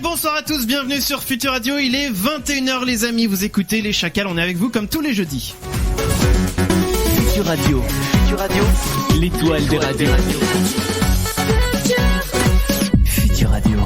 Bonsoir à tous, bienvenue sur Futur Radio, il est 21h les amis, vous écoutez les Chacals, on est avec vous comme tous les jeudis. Futur Radio, l'étoile des radios. Futur Radio.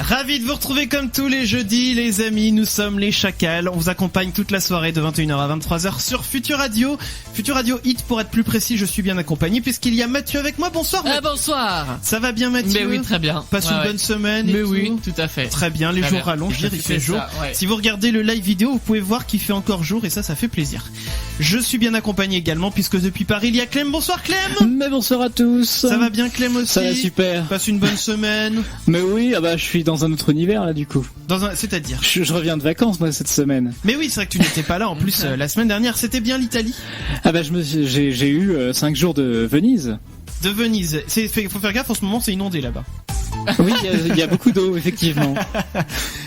Ravi de vous retrouver comme tous les jeudis les amis, nous sommes les Chacals, on vous accompagne toute la soirée de 21h à 23h sur Futur Radio. Futur Radio Hit pour être plus précis, je suis bien accompagné puisqu'il y a Mathieu avec moi, bonsoir Mathieu. Bonsoir. Ça va bien Mathieu? Mais oui, très bien. Passe une bonne semaine et Mais tout. oui, tout à fait. Très bien, les Très jours bien. rallongent, il fait jour. Ça, ouais. Si vous regardez le live vidéo, vous pouvez voir qu'il fait encore jour et ça fait plaisir. Je suis bien accompagné également puisque depuis Paris il y a Clem, bonsoir Clem. Mais bonsoir à tous. Ça va bien Clem aussi? Ça va super. Passe une bonne semaine. Mais oui, je suis dans un autre univers là du coup. C'est-à-dire Je reviens de vacances moi cette semaine. Mais oui, c'est vrai que tu n'étais pas là en plus la semaine dernière, c'était bien l'Italie. J'ai eu 5 jours de Venise. De Venise. Faut faire gaffe, en ce moment c'est inondé là-bas. Oui, il y a beaucoup d'eau effectivement.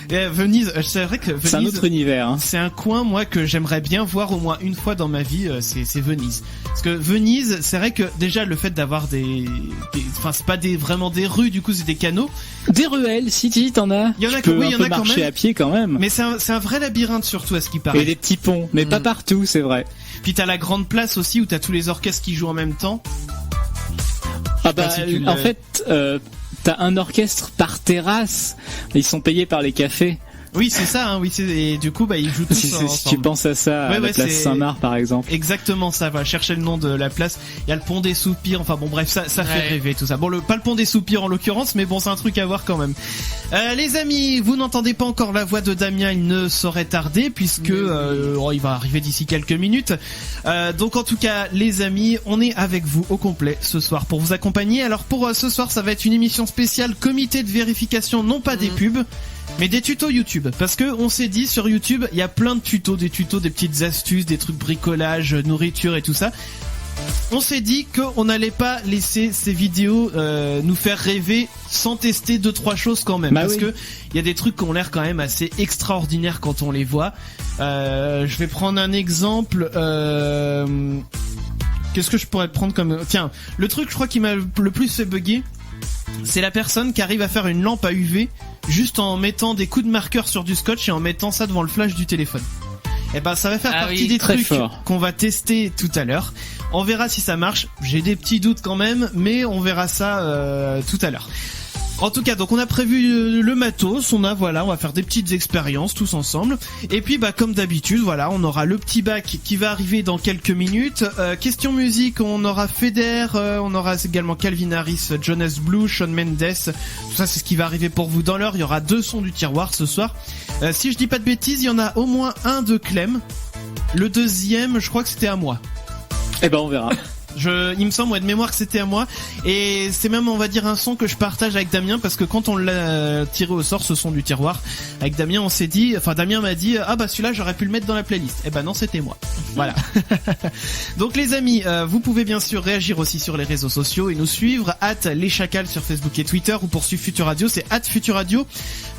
Venise, c'est vrai que Venise, c'est un autre univers. Hein. C'est un coin moi que j'aimerais bien voir au moins une fois dans ma vie. C'est Venise. Parce que Venise, c'est vrai que déjà le fait d'avoir enfin c'est pas vraiment des rues, du coup c'est des canaux. Des ruelles, si t'en as. Il y en a, tu peux oui, il y en a quand marcher même. À pied quand même. Mais c'est un vrai labyrinthe surtout à ce qui paraît. Et des petits ponts, mais pas partout, c'est vrai. Puis t'as la grande place aussi où t'as tous les orchestres qui jouent en même temps. En fait, t'as un orchestre par terrasse. Ils sont payés par les cafés. Oui, c'est ça, hein, oui, et du coup, ils jouent tous ensemble. Si tu penses à ça, à la place Saint-Marc, par exemple. Exactement ça, va chercher le nom de la place. Il y a le pont des Soupirs, enfin bon, bref, ça fait rêver tout ça. Bon, pas le pont des Soupirs en l'occurrence, mais bon, c'est un truc à voir quand même. Les amis, vous n'entendez pas encore la voix de Damien, il ne saurait tarder, puisque il va arriver d'ici quelques minutes. Donc en tout cas, les amis, on est avec vous au complet ce soir pour vous accompagner. Alors pour ce soir, ça va être une émission spéciale comité de vérification, non pas des pubs, mais des tutos YouTube, parce que on s'est dit sur YouTube il y a plein de tutos, des petites astuces, des trucs bricolage, nourriture et tout ça. On s'est dit qu'on n'allait pas laisser ces vidéos nous faire rêver sans tester 2-3 choses quand même, parce que il y a des trucs qui ont l'air quand même assez extraordinaires quand on les voit. Je vais prendre un exemple. Qu'est-ce que je pourrais prendre comme... Tiens, le truc je crois qui m'a le plus fait bugger, c'est la personne qui arrive à faire une lampe à UV juste en mettant des coups de marqueur sur du scotch et en mettant ça devant le flash du téléphone. Et ça va faire partie des trucs qu'on va tester tout à l'heure. On verra si ça marche. J'ai des petits doutes quand même, mais on verra ça tout à l'heure. En tout cas, donc on a prévu le matos, on va faire des petites expériences tous ensemble. Et puis comme d'habitude, on aura le petit bac qui va arriver dans quelques minutes. Question musique, on aura Feder, on aura également Calvin Harris, Jonas Blue, Shawn Mendes. Tout ça c'est ce qui va arriver pour vous dans l'heure. Il y aura 2 sons du tiroir ce soir. Si je dis pas de bêtises, il y en a au moins un de Clem. Le deuxième, je crois que c'était à moi. On verra. Il me semble de mémoire que c'était à moi, et c'est même on va dire un son que je partage avec Damien, parce que quand on l'a tiré au sort ce son du tiroir avec Damien, on s'est dit, Damien m'a dit celui-là j'aurais pu le mettre dans la playlist. Non, c'était moi. Voilà. Donc les amis, vous pouvez bien sûr réagir aussi sur les réseaux sociaux et nous suivre @les Chacals sur Facebook et Twitter, ou pour suivre Futur Radio c'est @Futur Radio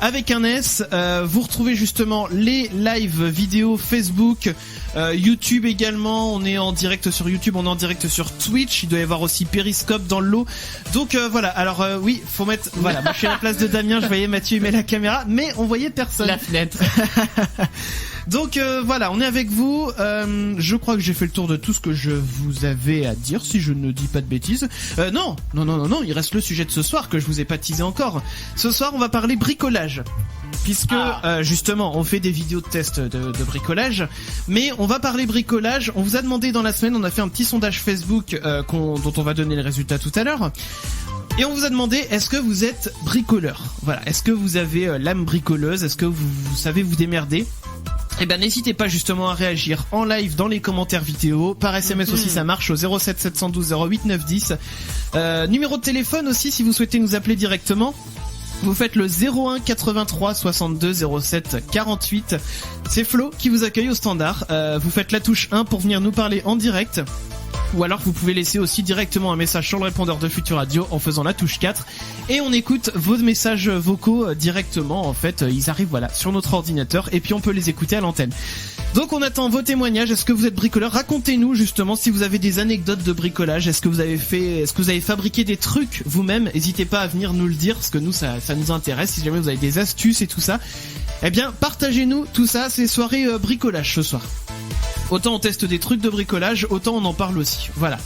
avec un S. Vous retrouvez justement les live vidéos Facebook, YouTube également. On est en direct sur YouTube, on est en direct sur Twitch, il doit y avoir aussi Periscope dans le lot. Donc voilà, alors oui, faut mettre... Voilà, moi je suis à la place de Damien, je voyais Mathieu, il met la caméra, mais on voyait personne. La fenêtre. Donc voilà, on est avec vous. Je crois que j'ai fait le tour de tout ce que je vous avais à dire, si je ne dis pas de bêtises. Non, il reste le sujet de ce soir que je vous ai pas teasé encore. Ce soir, on va parler bricolage. Puisque justement on fait des vidéos de test de bricolage, mais on va parler bricolage. On vous a demandé dans la semaine, on a fait un petit sondage Facebook dont on va donner les résultats tout à l'heure. Et on vous a demandé, est-ce que vous êtes bricoleur? Voilà, est-ce que vous avez l'âme bricoleuse? Est-ce que vous savez vous démerder? N'hésitez pas justement à réagir en live dans les commentaires vidéo, par SMS aussi ça marche au 07 712 08 910. Numéro de téléphone aussi si vous souhaitez nous appeler directement. Vous faites le 01 83 62 07 48. C'est Flo qui vous accueille au standard. Vous faites la touche 1 pour venir nous parler en direct. ou alors vous pouvez laisser aussi directement un message sur le répondeur de Futur Radio en faisant la touche 4 et on écoute vos messages vocaux directement. En fait, ils arrivent sur notre ordinateur et puis on peut les écouter à l'antenne. Donc on attend vos témoignages. Est-ce que vous êtes bricoleur? Racontez-nous justement si vous avez des anecdotes de bricolage. Est-ce que vous avez fabriqué des trucs vous-même? N'hésitez pas à venir nous le dire parce que nous ça nous intéresse. Si jamais vous avez des astuces et tout ça, eh bien partagez-nous tout ça. C'est soirée bricolage ce soir. Autant on teste des trucs de bricolage, autant on en parle aussi. Voilà.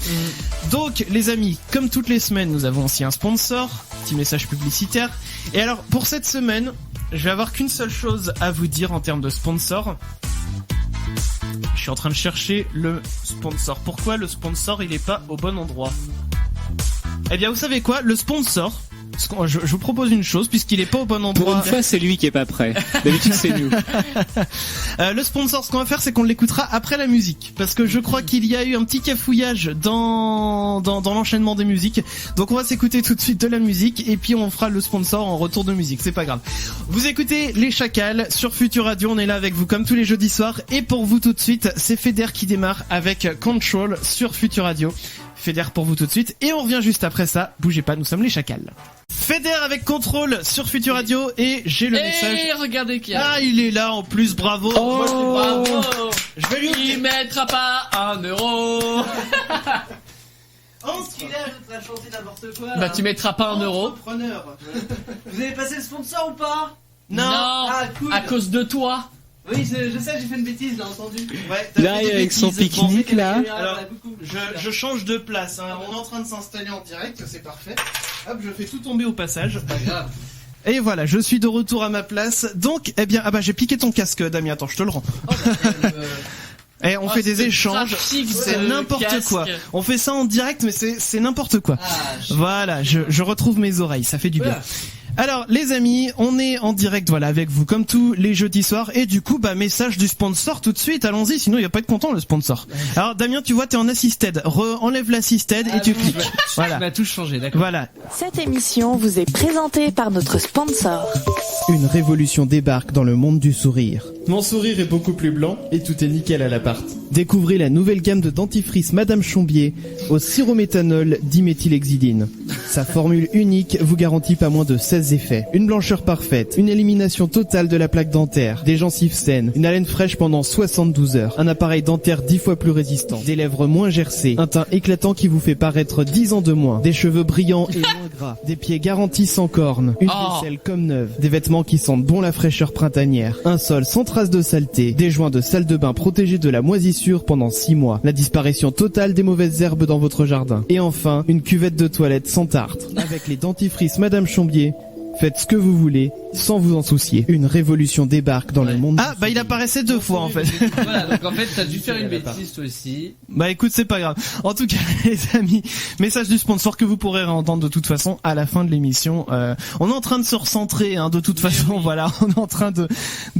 Donc les amis, comme toutes les semaines, nous avons aussi un sponsor, petit message publicitaire. Et alors pour cette semaine, je vais avoir qu'une seule chose à vous dire en termes de sponsor. Je suis en train de chercher le sponsor. Pourquoi le sponsor il est pas au bon endroit? Eh bien vous savez quoi, le sponsor, je vous propose une chose puisqu'il est pas au bon endroit. Pour une fois c'est lui qui est pas prêt. D'habitude c'est nous. Le sponsor, ce qu'on va faire c'est qu'on l'écoutera après la musique parce que je crois qu'il y a eu un petit cafouillage dans l'enchaînement des musiques. Donc on va s'écouter tout de suite de la musique et puis on fera le sponsor en retour de musique, c'est pas grave. Vous écoutez Les Chacals sur Futur Radio, on est là avec vous comme tous les jeudis soirs et pour vous tout de suite, c'est Feder qui démarre avec Control sur Futur Radio. Feder pour vous tout de suite et on revient juste après ça. Bougez pas, nous sommes Les Chacals. Feder avec Control sur Futur Radio et j'ai le message. Regardez qui a. Ah, il est là en plus, bravo. Bravo. Je vais lui Il mettra pas 1 euro. En scolaire, je te chanter n'importe quoi. Bah tu mettras pas 1 euro. Entrepreneur. Vous avez passé le sponsor ou pas? Non. Ah, cool. À cause de toi. Oui, je sais, j'ai fait une bêtise, j'ai entendu. Ouais, Là avec son pique-nique là. Alors, je change de place, hein. On est en train de s'installer en direct, c'est parfait. Hop, je fais tout tomber au passage. Pas grave. Et voilà, je suis de retour à ma place. Donc, eh bien, j'ai piqué ton casque, Damien. Attends, je te le rends. Et on fait des échanges. C'est n'importe quoi. On fait ça en direct, mais c'est n'importe quoi. Voilà, je retrouve mes oreilles, ça fait du bien. Alors les amis, on est en direct avec vous comme tous les jeudis soirs et du coup message du sponsor tout de suite, allons-y, sinon il va pas être content le sponsor. Alors Damien, tu vois, t'es en assisted, enlève l'assisted et tu cliques. Voilà. On a tout changé, d'accord. Voilà. Cette émission vous est présentée par notre sponsor. Une révolution débarque dans le monde du sourire. Mon sourire est beaucoup plus blanc et tout est nickel à l'appart. Découvrez la nouvelle gamme de dentifrice Madame Chombier au syrométhanol diméthylhexidine. Sa formule unique vous garantit pas moins de 16 effets. Une blancheur parfaite, une élimination totale de la plaque dentaire, des gencives saines, une haleine fraîche pendant 72 heures, un appareil dentaire 10 fois plus résistant, des lèvres moins gercées, un teint éclatant qui vous fait paraître 10 ans de moins, des cheveux brillants et moins gras, des pieds garantis sans cornes, une vaisselle comme neuve, des vêtements qui sentent bon la fraîcheur printanière, un sol sans trace de saleté, des joints de salle de bain protégés de la moisissure pendant 6 mois, la disparition totale des mauvaises herbes dans votre jardin, et enfin, une cuvette de toilette sans tartre. Avec les dentifrices Madame Chombier, faites ce que vous voulez, sans vous en soucier. Une révolution débarque dans le monde. Ah, il apparaissait 2 fois, en fait. Voilà, donc en fait, t'as dû faire une bêtise, toi aussi. Écoute, c'est pas grave. En tout cas, les amis, message du sponsor que vous pourrez réentendre de toute façon à la fin de l'émission. On est en train de se recentrer, de toute façon, voilà. On est en train de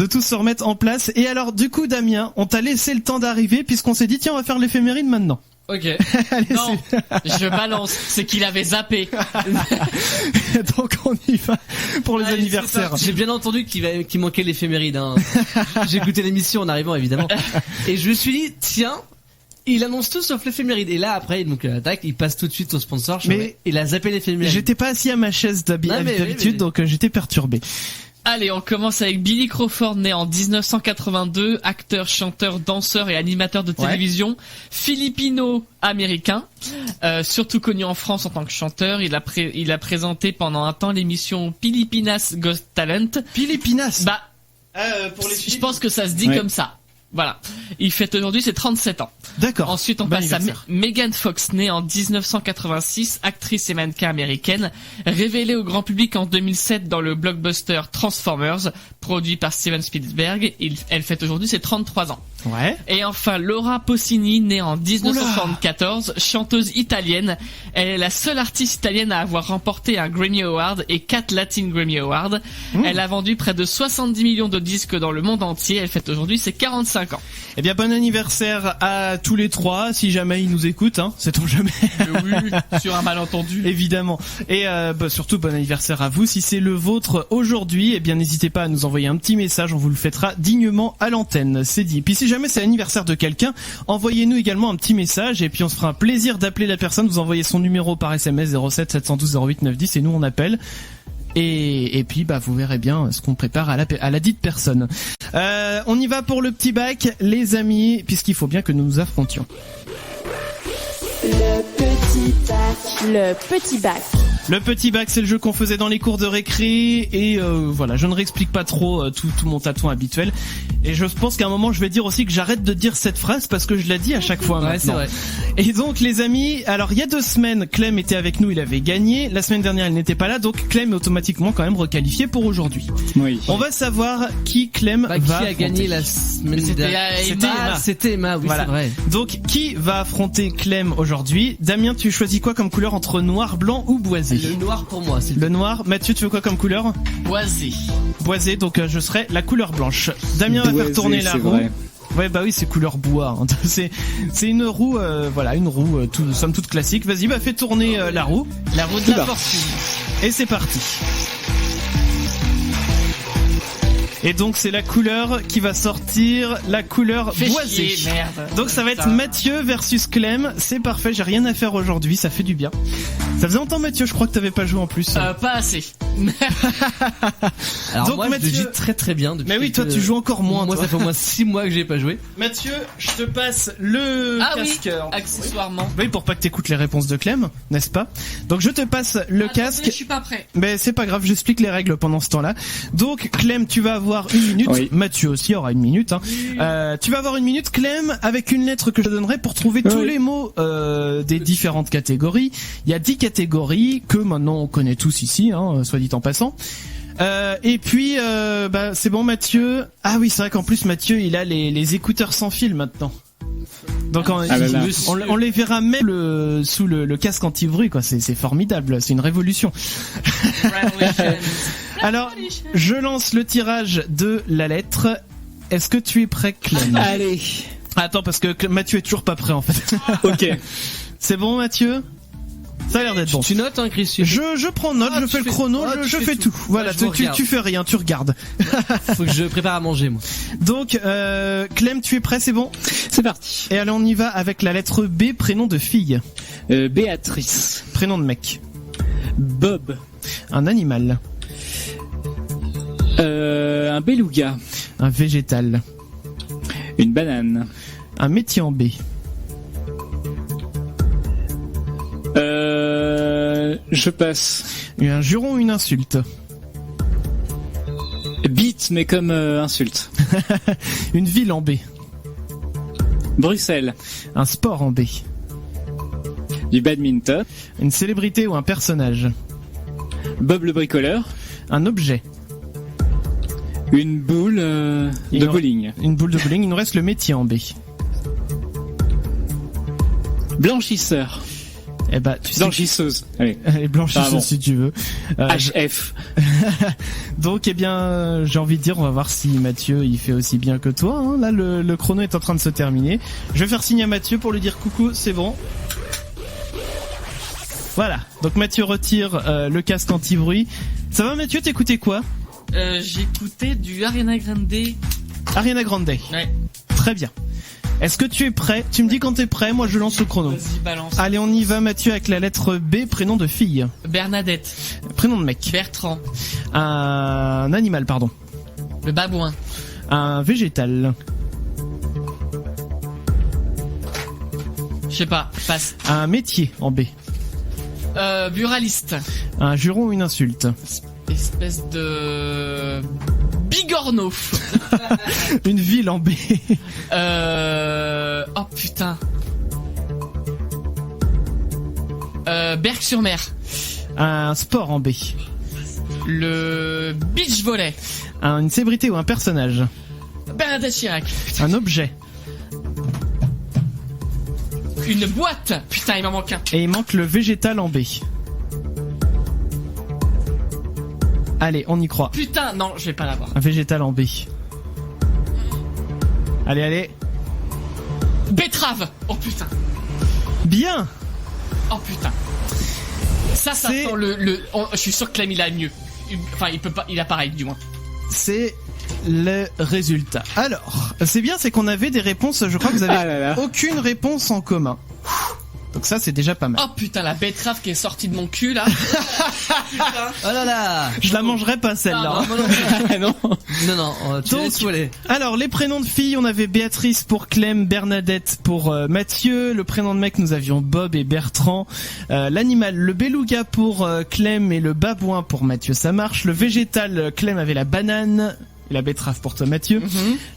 tout se remettre en place. Et alors, du coup, Damien, on t'a laissé le temps d'arriver puisqu'on s'est dit, tiens, on va faire l'éphéméride maintenant. Ok. Allez, non, je balance. C'est qu'il avait zappé. Donc on y va pour les anniversaires. J'ai bien entendu qu'il manquait l'éphéméride. J'ai écouté l'émission en arrivant évidemment. Et je me suis dit tiens, il annonce tout sauf l'éphéméride. Et là après donc tac, il passe tout de suite au sponsor. Mais il a zappé l'éphéméride. J'étais pas assis à ma chaise d'habitude, donc j'étais perturbé. Allez, on commence avec Billy Crawford, né en 1982, acteur, chanteur, danseur et animateur de télévision, philippino-américain, surtout connu en France en tant que chanteur. Il a présenté pendant un temps l'émission Pilipinas Got Talent. Pilipinas. Pour les je pense que ça se dit comme ça. Voilà. Il fête aujourd'hui ses 37 ans. D'accord. Ensuite, on passe à Megan Fox, née en 1986, actrice et mannequin américaine, révélée au grand public en 2007 dans le blockbuster Transformers, produit par Steven Spielberg. Elle fête aujourd'hui ses 33 ans. Ouais. Et enfin, Laura Pausini, née en 1974, chanteuse italienne. Elle est la seule artiste italienne à avoir remporté un Grammy Award et 4 Latin Grammy Awards. Elle a vendu près de 70 millions de disques dans le monde entier. Elle fête aujourd'hui ses 45 ans. Eh bien, bon anniversaire à tous les 3, si jamais ils nous écoutent, sait-on jamais. Oui, sur un malentendu. Évidemment. Et surtout, bon anniversaire à vous. Si c'est le vôtre aujourd'hui, eh bien, n'hésitez pas à nous envoyer un petit message, on vous le fêtera dignement à l'antenne, c'est dit. Puis si jamais c'est l'anniversaire de quelqu'un, envoyez-nous également un petit message et puis on se fera un plaisir d'appeler la personne, vous envoyez son numéro par SMS 07 712 08 910 et nous on appelle. Et puis vous verrez bien ce qu'on prépare à la dite personne. On y va pour le petit bac, les amis, puisqu'il faut bien que nous nous affrontions. Le petit bac. Le petit bac. Le petit bac, c'est le jeu qu'on faisait dans les cours de récré et voilà, je ne réexplique pas trop tout mon tatouage habituel. Et je pense qu'à un moment, je vais dire aussi que j'arrête de dire cette phrase parce que je la dis à chaque fois maintenant. C'est vrai. Et donc les amis, alors il y a 2 semaines, Clem était avec nous, il avait gagné. La semaine dernière, il n'était pas là, donc Clem est automatiquement quand même requalifié pour aujourd'hui. Oui. On va savoir qui Clem va qui a affronter. gagné la semaine dernière. Emma. C'était Emma, oui, Voilà. c'est vrai. Donc qui va affronter Clem aujourd'hui? Damien, tu choisis quoi comme couleur entre noir, blanc ou boisé? Le noir pour moi, c'est Le noir. Mathieu, tu veux quoi comme couleur? Boisé. Boisé, donc je serai la couleur blanche. Damien va faire tourner la roue. Vrai. Ouais, bah oui, c'est couleur bois. Hein. C'est une roue, voilà, une roue, somme toute classique. Vas-y, fais tourner la roue. La roue de la fortune. Et c'est parti. Et donc c'est la couleur qui va sortir, la couleur Fais boisée. chier, merde. Donc ça va être Mathieu versus Clem. C'est parfait, j'ai rien à faire aujourd'hui, ça fait du bien. Ça faisait longtemps Mathieu, je crois que t'avais pas joué en plus. Pas assez. Alors Donc, moi, Mathieu- je joue très très bien. Depuis Mais oui, toi tu joues encore moins. Moi, toi. ça fait au moins 6 mois que j'ai pas joué. Mathieu, je te passe le casque. Accessoirement. Oui, pour pas que t'écoutes les réponses de Clem, n'est-ce pas? Donc je te passe le casque. Je suis pas prêt. Mais c'est pas grave, j'explique les règles pendant ce temps-là. Donc Clem, tu vas avoir 1 minute. Oui. Mathieu aussi aura 1 minute. Hein. Tu vas avoir 1 minute, Clem, avec une lettre que je te donnerai pour trouver tous les mots des différentes catégories. Il y a 10 catégories que maintenant on connaît tous ici, hein, soit dit en passant. Et puis, c'est bon Mathieu. Ah oui, c'est vrai qu'en plus Mathieu, il a les écouteurs sans fil maintenant. Donc on les verra même sous le casque anti-bruit, quoi. C'est formidable, c'est une révolution. Alors, je lance le tirage de la lettre. Est-ce que tu es prêt, Clem? Allez. Attends, parce que Mathieu est toujours pas prêt en fait. Ok. C'est bon, Mathieu? Ça a l'air d'être bon. Tu notes, hein, Christian? Je prends note, je fais le chrono, je fais tout. Voilà, tu fais rien, tu regardes. Faut que je prépare à manger, moi. Donc, Clem, tu es prêt, c'est bon? C'est parti. Et allez, on y va avec la lettre B, prénom de fille. Béatrice. Prénom de mec. Bob. Un animal. Un beluga. Un végétal. Une banane. Un métier en B. Je passe. Un juron ou une insulte. Beat, mais comme insulte. Une ville en B. Bruxelles. Un sport en B. Du badminton. Une célébrité ou un personnage. Bob le bricoleur. Un objet. Une boule de bowling. Une boule de bowling. Il nous reste le métier en B. Blanchisseur. Eh bah, tu sais. Blanchisseuse. Allez. Allez, blanchisseuse si tu veux. HF. Donc, eh bien, j'ai envie de dire, on va voir si Mathieu, il fait aussi bien que toi. Hein. Là, le chrono est en train de se terminer. Je vais faire signe à Mathieu pour lui dire coucou, c'est bon. Voilà. Donc, Mathieu retire le casque anti-bruit. Ça va, Mathieu? T'écoutais quoi? J'écoutais du Ariana Grande. Ariana Grande. Ouais. Très bien. Est-ce que tu es prêt? Tu me dis quand t'es prêt, moi je lance le chrono. Vas-y, balance. Allez, on y va, Mathieu, avec la lettre B, prénom de fille. Bernadette. Prénom de mec. Bertrand. Un animal, pardon. Le babouin. Un végétal. Je sais pas, passe. Un métier en B. Buraliste. Un juron ou une insulte. Espèce de... Bigorneau. Une ville en B. Oh putain. Berck-sur-Mer. Un sport en B. Le beach volley. Une célébrité ou un personnage. Bernadette Chirac. Un objet. Une boîte. Putain, il m'en manque un. Et il manque le végétal en B. Allez, on y croit. Putain, non, je vais pas l'avoir. Un végétal en B. Allez, allez. Betterave. Oh putain. Bien. Oh putain. Ça C'est- sent je suis sûr que Clem il a mieux. Enfin, il peut pas, il a pareil du moins. c'est le résultat. Alors, c'est bien, c'est qu'on avait des réponses, je crois que vous avez aucune réponse en commun. Donc ça, c'est déjà pas mal. Oh putain, la betterave qui est sortie de mon cul là. Oh là là. Je la mangerai pas celle-là. Non. Non, tu laisses aller. Alors, les prénoms de filles, on avait Béatrice pour Clem, Bernadette pour Mathieu. Le prénom de mec, nous avions Bob et Bertrand. L'animal, le beluga pour Clem et le babouin pour Mathieu, ça marche. Le végétal, Clem avait la banane. Et la betterave pour toi, Mathieu.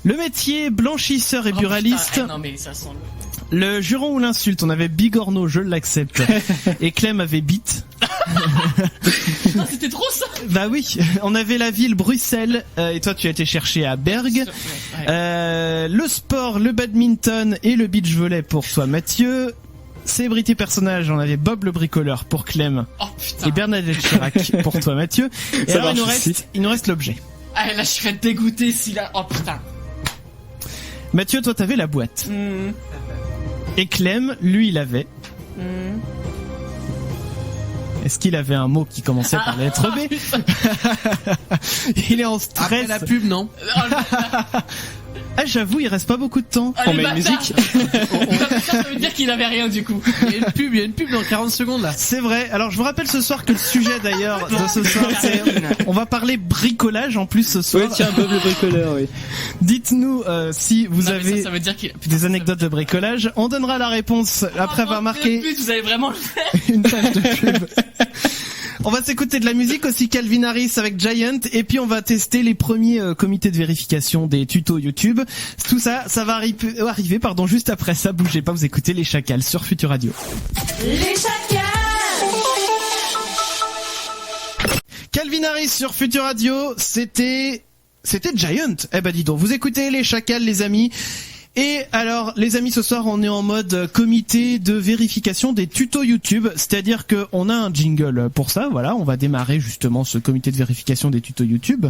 Le métier, blanchisseur et buraliste. Putain, non mais ça sent Le juron ou l'insulte, on avait bigorneau, je l'accepte. Et Clem avait bite. Putain, c'était trop ça. Bah oui, on avait la ville Bruxelles, et toi tu as été cherché à Berg. Le sport, le badminton et le beach volley pour toi, Mathieu. Célébrité personnage, on avait Bob le bricoleur pour Clem. Oh putain. Et Bernadette Chirac pour toi, Mathieu. Et Ça alors marche il nous reste l'objet. Ah là je serais dégoûté si là. Oh putain. Mathieu, toi t'avais la boîte. Et Clem, lui, il avait. Est-ce qu'il avait un mot qui commençait par la lettre B? Il est en stress. Après la pub, non. Ah, j'avoue, il reste pas beaucoup de temps. Allez, On met une bâtard. musique. Ça veut dire qu'il avait rien du coup. Il y a une pub dans 40 secondes là. C'est vrai. Alors, je vous rappelle ce soir que le sujet d'ailleurs de ce soir, c'est on va parler bricolage en plus ce soir. Ouais, tiens, Bob le bricoleur, oui. Dites-nous si vous Non, mais avez ça veut dire qu'il des anecdotes de bricolage. On donnera la réponse après avoir marqué Vous allez vraiment le faire. une page de pub. On va s'écouter de la musique aussi, Calvin Harris avec Giant, et puis on va tester les premiers comités de vérification des tutos YouTube. Tout ça, ça va arriver, juste après ça. Bougez pas, vous écoutez les Chacals sur Futur Radio. Les Chacals. Calvin Harris sur Futur Radio, c'était Giant. Eh ben dis donc, vous écoutez les Chacals, les amis. Et alors, les amis, ce soir, on est en mode comité de vérification des tutos YouTube, c'est-à-dire que on a un jingle pour ça. Voilà, on va démarrer justement ce comité de vérification des tutos YouTube.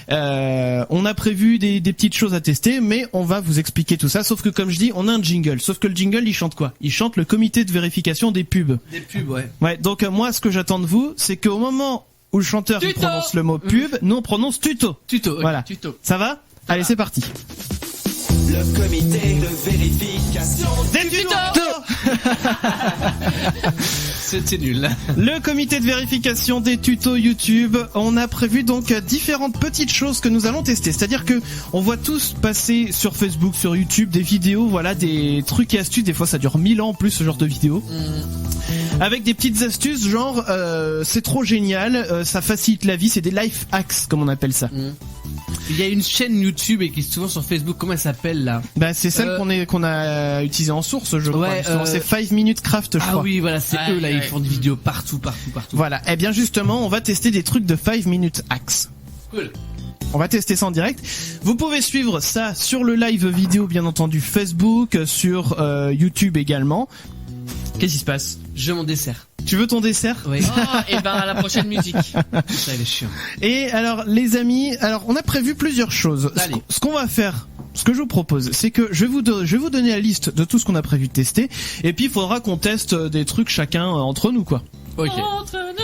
On a prévu des petites choses à tester, mais on va vous expliquer tout ça. Sauf que, comme je dis, on a un jingle. Sauf que le jingle, il chante quoi? Il chante le comité de vérification des pubs. Des pubs, ouais. Ouais. Donc moi, ce que j'attends de vous, c'est qu'au moment où le chanteur il prononce le mot pub, nous on prononce tuto. Tuto. Voilà. Tuto. Ça va? Allez, c'est parti. Le comité de vérification Des tutos. C'était nul. Le comité de vérification des tutos YouTube, on a prévu donc différentes petites choses que nous allons tester. C'est-à-dire que on voit tous passer sur Facebook, sur YouTube des vidéos, voilà, des trucs et astuces. Des fois ça dure 1000 ans en plus ce genre de vidéos. Avec des petites astuces genre c'est trop génial, ça facilite la vie, c'est des life hacks comme on appelle ça. Il y a une chaîne YouTube et qui est souvent sur Facebook, comment elle s'appelle là? Bah c'est celle qu'on a utilisée en source, je crois. Ouais, c'est 5 minutes craft, je crois. Ah oui, voilà, c'est eux là, ils font des vidéos partout. Voilà. Et bien justement, on va tester des trucs de 5 minutes hacks. Cool. On va tester ça en direct. Vous pouvez suivre ça sur le live vidéo, bien entendu, Facebook, sur YouTube également. Qu'est-ce qui se passe? Je veux mon dessert. Tu veux ton dessert? Oui. Oh, et ben à la prochaine musique. Ça, il est chiant. Et alors, les amis, on a prévu plusieurs choses. Allez. Ce qu'on va faire, ce que je vous propose, c'est que je vais vous donner la liste de tout ce qu'on a prévu de tester. Et puis, il faudra qu'on teste des trucs chacun entre nous, quoi. Ok. Entre nous.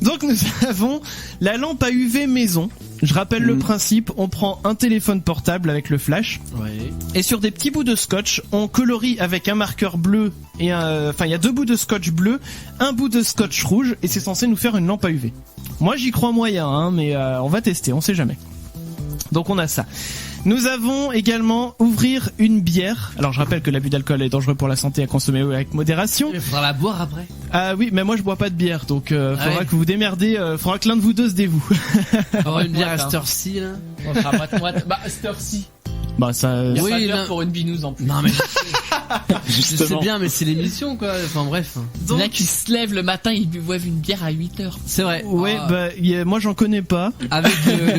Donc nous avons la lampe à UV maison. Je rappelle le principe, on prend un téléphone portable avec le flash Ouais. et sur des petits bouts de scotch, on colorie avec un marqueur bleu et il y a 2 bouts de scotch bleu, un bout de scotch rouge et c'est censé nous faire une lampe à UV. Moi j'y crois moyen hein, mais on va tester, on sait jamais. Donc on a ça. Nous avons également ouvrir une bière. Alors je rappelle que l'abus d'alcool est dangereux pour la santé à consommer avec modération. Il faudra la boire après. Ah oui, mais moi je bois pas de bière, donc faudra que vous démerdez, faudra que l'un de vous deux se dévoue. Avoir une bière à cette heure-ci là. On fera moite. Bah, cette heure-ci. Bah ça. Il y a Oui, pas d'heure non. pour une binouse en plus. Non mais je sais Justement. bien, mais c'est l'émission quoi. Enfin bref. Il y en a qui se lèvent le matin, ils boivent une bière à 8h. C'est vrai. Ouais, bah moi j'en connais pas. Avec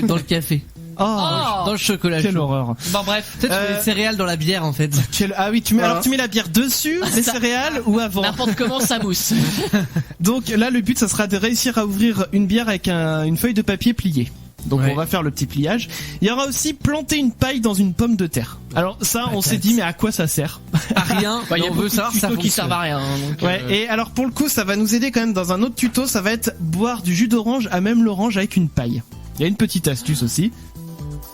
dans le café. Oh, Dans le chocolat quelle chaud. horreur. Bon bref, Peut-être tu mets des céréales dans la bière en fait. Ah oui, alors tu mets la bière dessus, les céréales ou avant. n'importe comment ça mousse. Donc là le but ça sera de réussir à ouvrir une bière avec une feuille de papier pliée. Donc Ouais. on va faire le petit pliage. Il y aura aussi planter une paille dans une pomme de terre. Alors ça on s'est dit mais à quoi ça sert? À rien. Bah, il y a on beaucoup veut de savoir si ça tutos qui fonctionne. servent à rien. hein, donc, Ouais, et alors pour le coup ça va nous aider quand même dans un autre tuto, ça va être boire du jus d'orange à même l'orange avec une paille. Il y a une petite astuce aussi.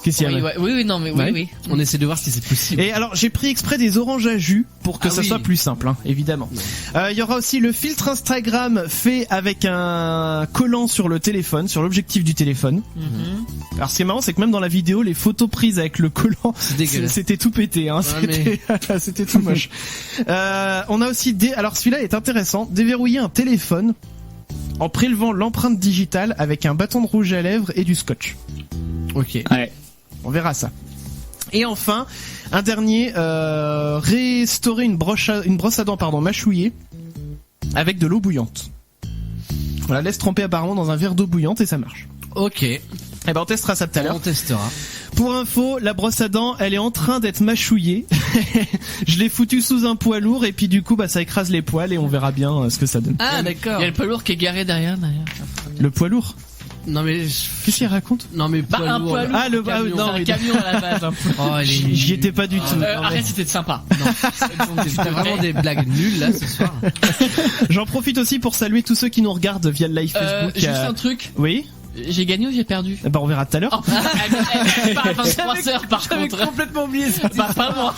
Qu'est-ce qu'il y a? Oui, non, mais Ouais. oui. On essaie de voir si c'est possible. Et alors j'ai pris exprès des oranges à jus pour que ça soit plus simple, hein, évidemment. Il y aura aussi le filtre Instagram fait avec un collant sur le téléphone, sur l'objectif du téléphone. Alors ce qui est marrant, c'est que même dans la vidéo, les photos prises avec le collant, c'était tout pété, hein. C'était tout moche. On a aussi alors celui-là est intéressant, déverrouiller un téléphone en prélevant l'empreinte digitale avec un bâton de rouge à lèvres et du scotch. Ok. Ouais. On verra ça. Et enfin, un dernier, restaurer une brosse à dents mâchouillée avec de l'eau bouillante. On la laisse tremper apparemment dans un verre d'eau bouillante et ça marche. Ok. Eh ben on testera ça tout à l'heure. On testera. Pour info, la brosse à dents, elle est en train d'être mâchouillée. Je l'ai foutue sous un poids lourd et puis du coup ça écrase les poils et on verra bien ce que ça donne. Ah d'accord. Il y a le poids lourd qui est garé derrière. Le poids lourd? Non mais qu'est-ce qu'il raconte? Non mais Bah, poids un lourd. poids lourd. Ah le Camion, non, c'est un camion à la base. Oh, j'y étais pas du tout. Arrête, c'était sympa. T'as vraiment des blagues nulles là ce soir. J'en profite aussi pour saluer tous ceux qui nous regardent via le live Facebook. Juste un truc. Oui. J'ai gagné ou j'ai perdu? Bah on verra tout à l'heure. Oh, pas à 23 heures par J'avais contre. complètement oublié ça. Bah pas moi.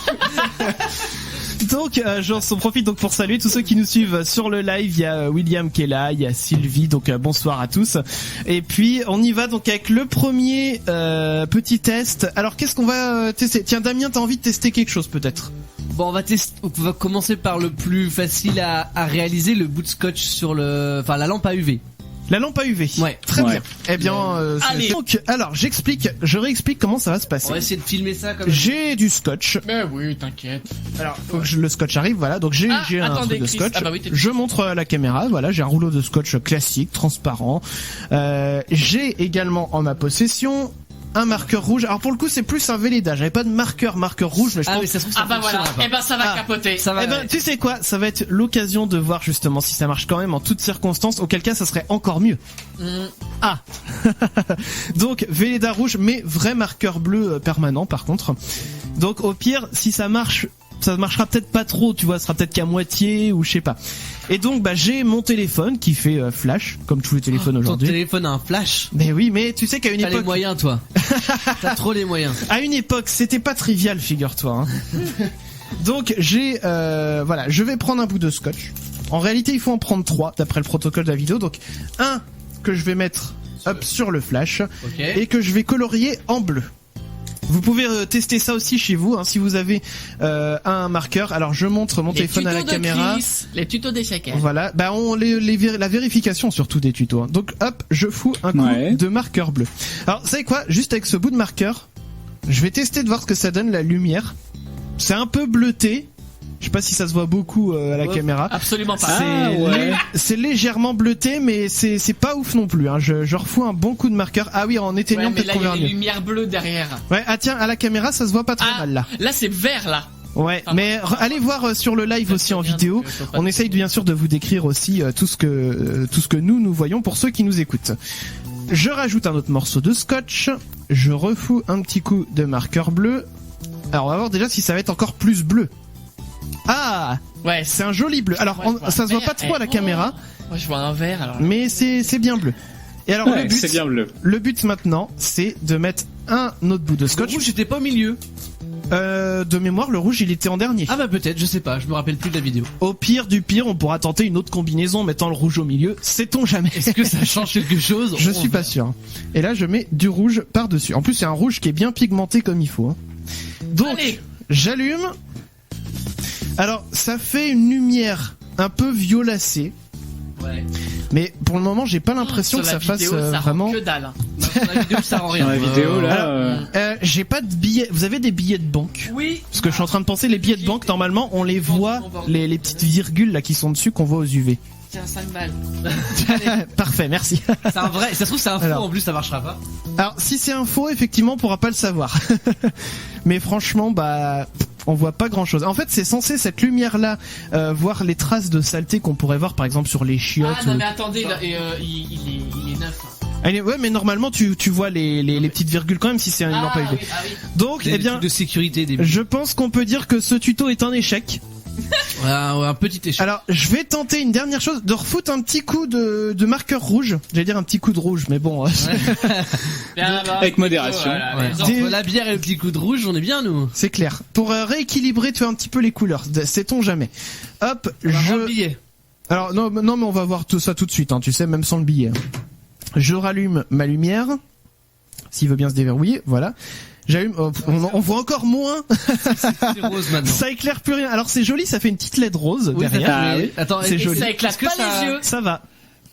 Donc j'en profite donc pour saluer tous ceux qui nous suivent sur le live. Il y a William qui est là, il y a Sylvie, donc bonsoir à tous. Et puis on y va donc avec le premier petit test. Alors qu'est-ce qu'on va tester? Tiens Damien, t'as envie de tester quelque chose peut-être? Bon, on va commencer par le plus facile à réaliser, le bout de scotch sur la lampe à UV. La lampe à UV. Ouais. Très Ouais. bien. Eh bien, Allez. donc alors je réexplique comment ça va se passer. On va essayer de filmer ça comme J'ai du scotch. Mais oui, t'inquiète. Alors, faut que le scotch arrive, voilà. Donc j'ai un attendez, truc de Chris. scotch. Ah bah oui, t'es- Je montre à la caméra, voilà, j'ai un rouleau de scotch classique, transparent. J'ai également en ma possession un marqueur rouge. Alors pour le coup, c'est plus un Velleda. J'avais pas de marqueur rouge, mais je Ah pense. mais ça se trouve ça Ah bah voilà. fonctionnera pas. Eh ben ça va capoter. Ça va. Eh ben, tu sais quoi, ça va être l'occasion de voir justement si ça marche quand même en toutes circonstances, auquel cas ça serait encore mieux. Ah. Donc Velleda rouge, mais vrai marqueur bleu permanent par contre. Donc au pire, si ça marche, ça marchera peut-être pas trop, tu vois, ça sera peut-être qu'à moitié ou je sais pas. Et donc j'ai mon téléphone qui fait flash, comme tous les téléphones Ton aujourd'hui. téléphone a un flash. Mais oui, mais tu sais qu'à une T'as les époque, moyens toi. T'as trop les moyens. à une époque, c'était pas trivial, figure-toi. Hein. Donc je vais prendre un bout de scotch. En réalité, il faut en prendre 3 d'après le protocole de la vidéo. Donc un que je vais mettre sur le flash Ok. et que je vais colorier en bleu. Vous pouvez tester ça aussi chez vous, hein, si vous avez un marqueur. Alors je montre mon téléphone à la caméra. Les tutos des chacun. Voilà, bah la vérification surtout des tutos. Hein. Donc hop, je fous un coup de marqueur bleu. Alors vous savez quoi, juste avec ce bout de marqueur, je vais tester de voir ce que ça donne la lumière. C'est un peu bleuté. Je sais pas si ça se voit beaucoup à la caméra. Absolument pas. C'est légèrement bleuté, mais c'est pas ouf non plus. Hein. Je refous un bon coup de marqueur. Ah oui, en éteignant Ouais, mais peut-être là qu'on il y a verra les mieux. lumières bleues derrière. Ouais, ah tiens, à la caméra ça se voit pas trop mal là. Là c'est vert là. Ouais, mais allez voir sur le live aussi en vidéo. On essaye bien sûr de vous décrire aussi tout ce que nous voyons pour ceux qui nous écoutent. Je rajoute un autre morceau de scotch. Je refous un petit coup de marqueur bleu. Alors on va voir déjà si ça va être encore plus bleu. Ah, Ouais, c'est un joli bleu. Alors ça se voit pas trop à la caméra, moi je vois un vert alors. mais c'est bien bleu. Et alors Ouais, c'est bien bleu. le but maintenant, c'est de mettre un autre bout de Le scotch. rouge j'étais pas au milieu. De mémoire, le rouge il était en dernier. Ah bah peut-être, je sais pas, je me rappelle plus de la vidéo. Au pire du pire, on pourra tenter une autre combinaison en mettant le rouge au milieu. Sait-on jamais? Est-ce que ça change quelque chose? Je suis pas sûr. Et là, je mets du rouge par-dessus. En plus, c'est un rouge qui est bien pigmenté comme il faut. Hein. Donc, Allez. j'allume. Alors, ça fait une lumière un peu violacée. Ouais. Mais pour le moment, j'ai pas l'impression Sur que la ça fasse vidéo, ça vraiment. rend que dalle. Sur la vidéo ça rend rien. Dans la vidéo là. J'ai pas de billets. Vous avez des billets de banque? Oui. Parce que je suis en train de penser, les billets de banque, normalement, on les voit, les petites virgules là qui sont dessus qu'on voit aux UV. Tiens, 5 balles. Parfait, merci. C'est un vrai, ça se trouve c'est un faux Alors. en plus ça marchera pas. Alors, si c'est un faux, effectivement, on pourra pas le savoir. Mais franchement, on voit pas grand chose. En fait, c'est censé cette lumière-là voir les traces de saleté qu'on pourrait voir, par exemple, sur les chiottes. Ah non mais attendez, là, il est neuf. Ouais, mais normalement, tu vois les petites virgules quand même si c'est une lampe à UV. Oui. Donc, Des eh bien, trucs de sécurité des je pense qu'on peut dire que ce tuto est un échec. Un petit échec. Alors, je vais tenter une dernière chose, de refoutre un petit coup de marqueur rouge. J'allais dire un petit coup de rouge, mais bon. Avec modération. Entre la bière et le petit coup de rouge, on est bien, nous. C'est clair. Pour rééquilibrer, tu vois, un petit peu les couleurs. Sait-on jamais. Hop, Alors, non, mais on va voir tout ça tout de suite, hein, tu sais, même sans le billet. Je rallume ma lumière. S'il veut bien se déverrouiller, voilà. J'allume, on voit encore moins. C'est rose maintenant. Ça éclaire plus rien. Alors c'est joli, ça fait une petite LED rose derrière. Oui. Attends, c'est joli. Ça éclaire pas les yeux. Ça va.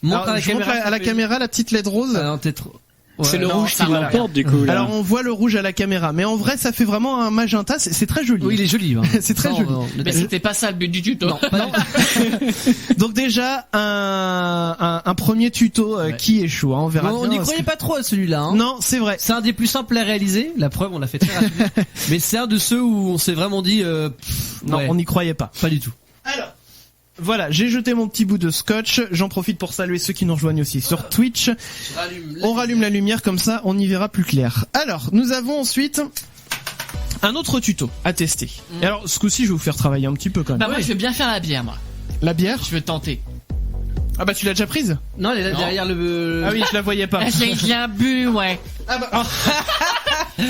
Montre Alors, à la caméra la petite LED rose. Non, t'es trop. C'est le non, rouge ça qui va, l'emporte du coup. Là. Alors on voit le rouge à la caméra, mais en vrai ça fait vraiment un magenta, c'est très joli. Oui, il est joli. Hein. C'est très joli. Mais c'était pas ça le but du tuto. Non, pas Donc déjà un premier tuto qui échoue, hein, on verra bien. On n'y croyait pas trop à celui-là. Hein. Non, c'est vrai. C'est un des plus simples à réaliser. La preuve, on l'a fait très rapidement. Mais c'est un de ceux où on s'est vraiment dit. Non, on n'y croyait pas. Pas du tout. Alors. Voilà, j'ai jeté mon petit bout de scotch. J'en profite pour saluer ceux qui nous rejoignent aussi sur Twitch. On rallume la lumière comme ça, on y verra plus clair. Alors, nous avons ensuite un autre tuto à tester. Et alors, ce coup-ci, je vais vous faire travailler un petit peu quand même. Bah moi je vais bien faire la bière moi. La bière? Je veux tenter. Ah bah tu l'as déjà prise? Non, elle est là derrière le. Ah oui, je la voyais pas. J'ai bien bu, ouais. Ah bah,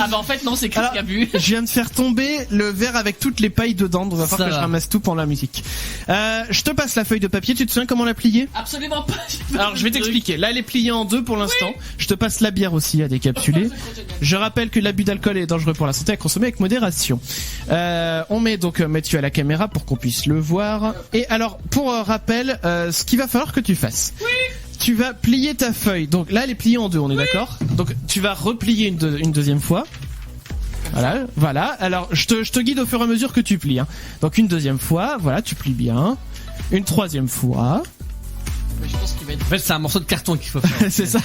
Ah bah en fait non, c'est Chris qui a bu. je viens de faire tomber le verre avec toutes les pailles dedans, donc il va falloir que je ramasse tout pendant la musique. Je te passe la feuille de papier, tu te souviens comment la plier? Absolument pas. Alors je vais t'expliquer, là elle est pliée en deux pour l'instant. Oui. Je te passe la bière aussi à décapsuler. Je rappelle que l'abus d'alcool est dangereux pour la santé, à consommer avec modération. On met donc Mathieu à la caméra pour qu'on puisse le voir. Et alors pour rappel, ce qu'il va falloir que tu fasses. Oui. Tu vas plier ta feuille. Donc là elle est pliée en deux, on est d'accord? Donc tu vas replier une deuxième fois. Voilà. Alors je te guide au fur et à mesure que tu plies. Hein. Donc une deuxième fois, voilà, tu plies bien. Une troisième fois. Mais je pense qu'il va être... En fait, c'est un morceau de carton qu'il faut faire. C'est ça.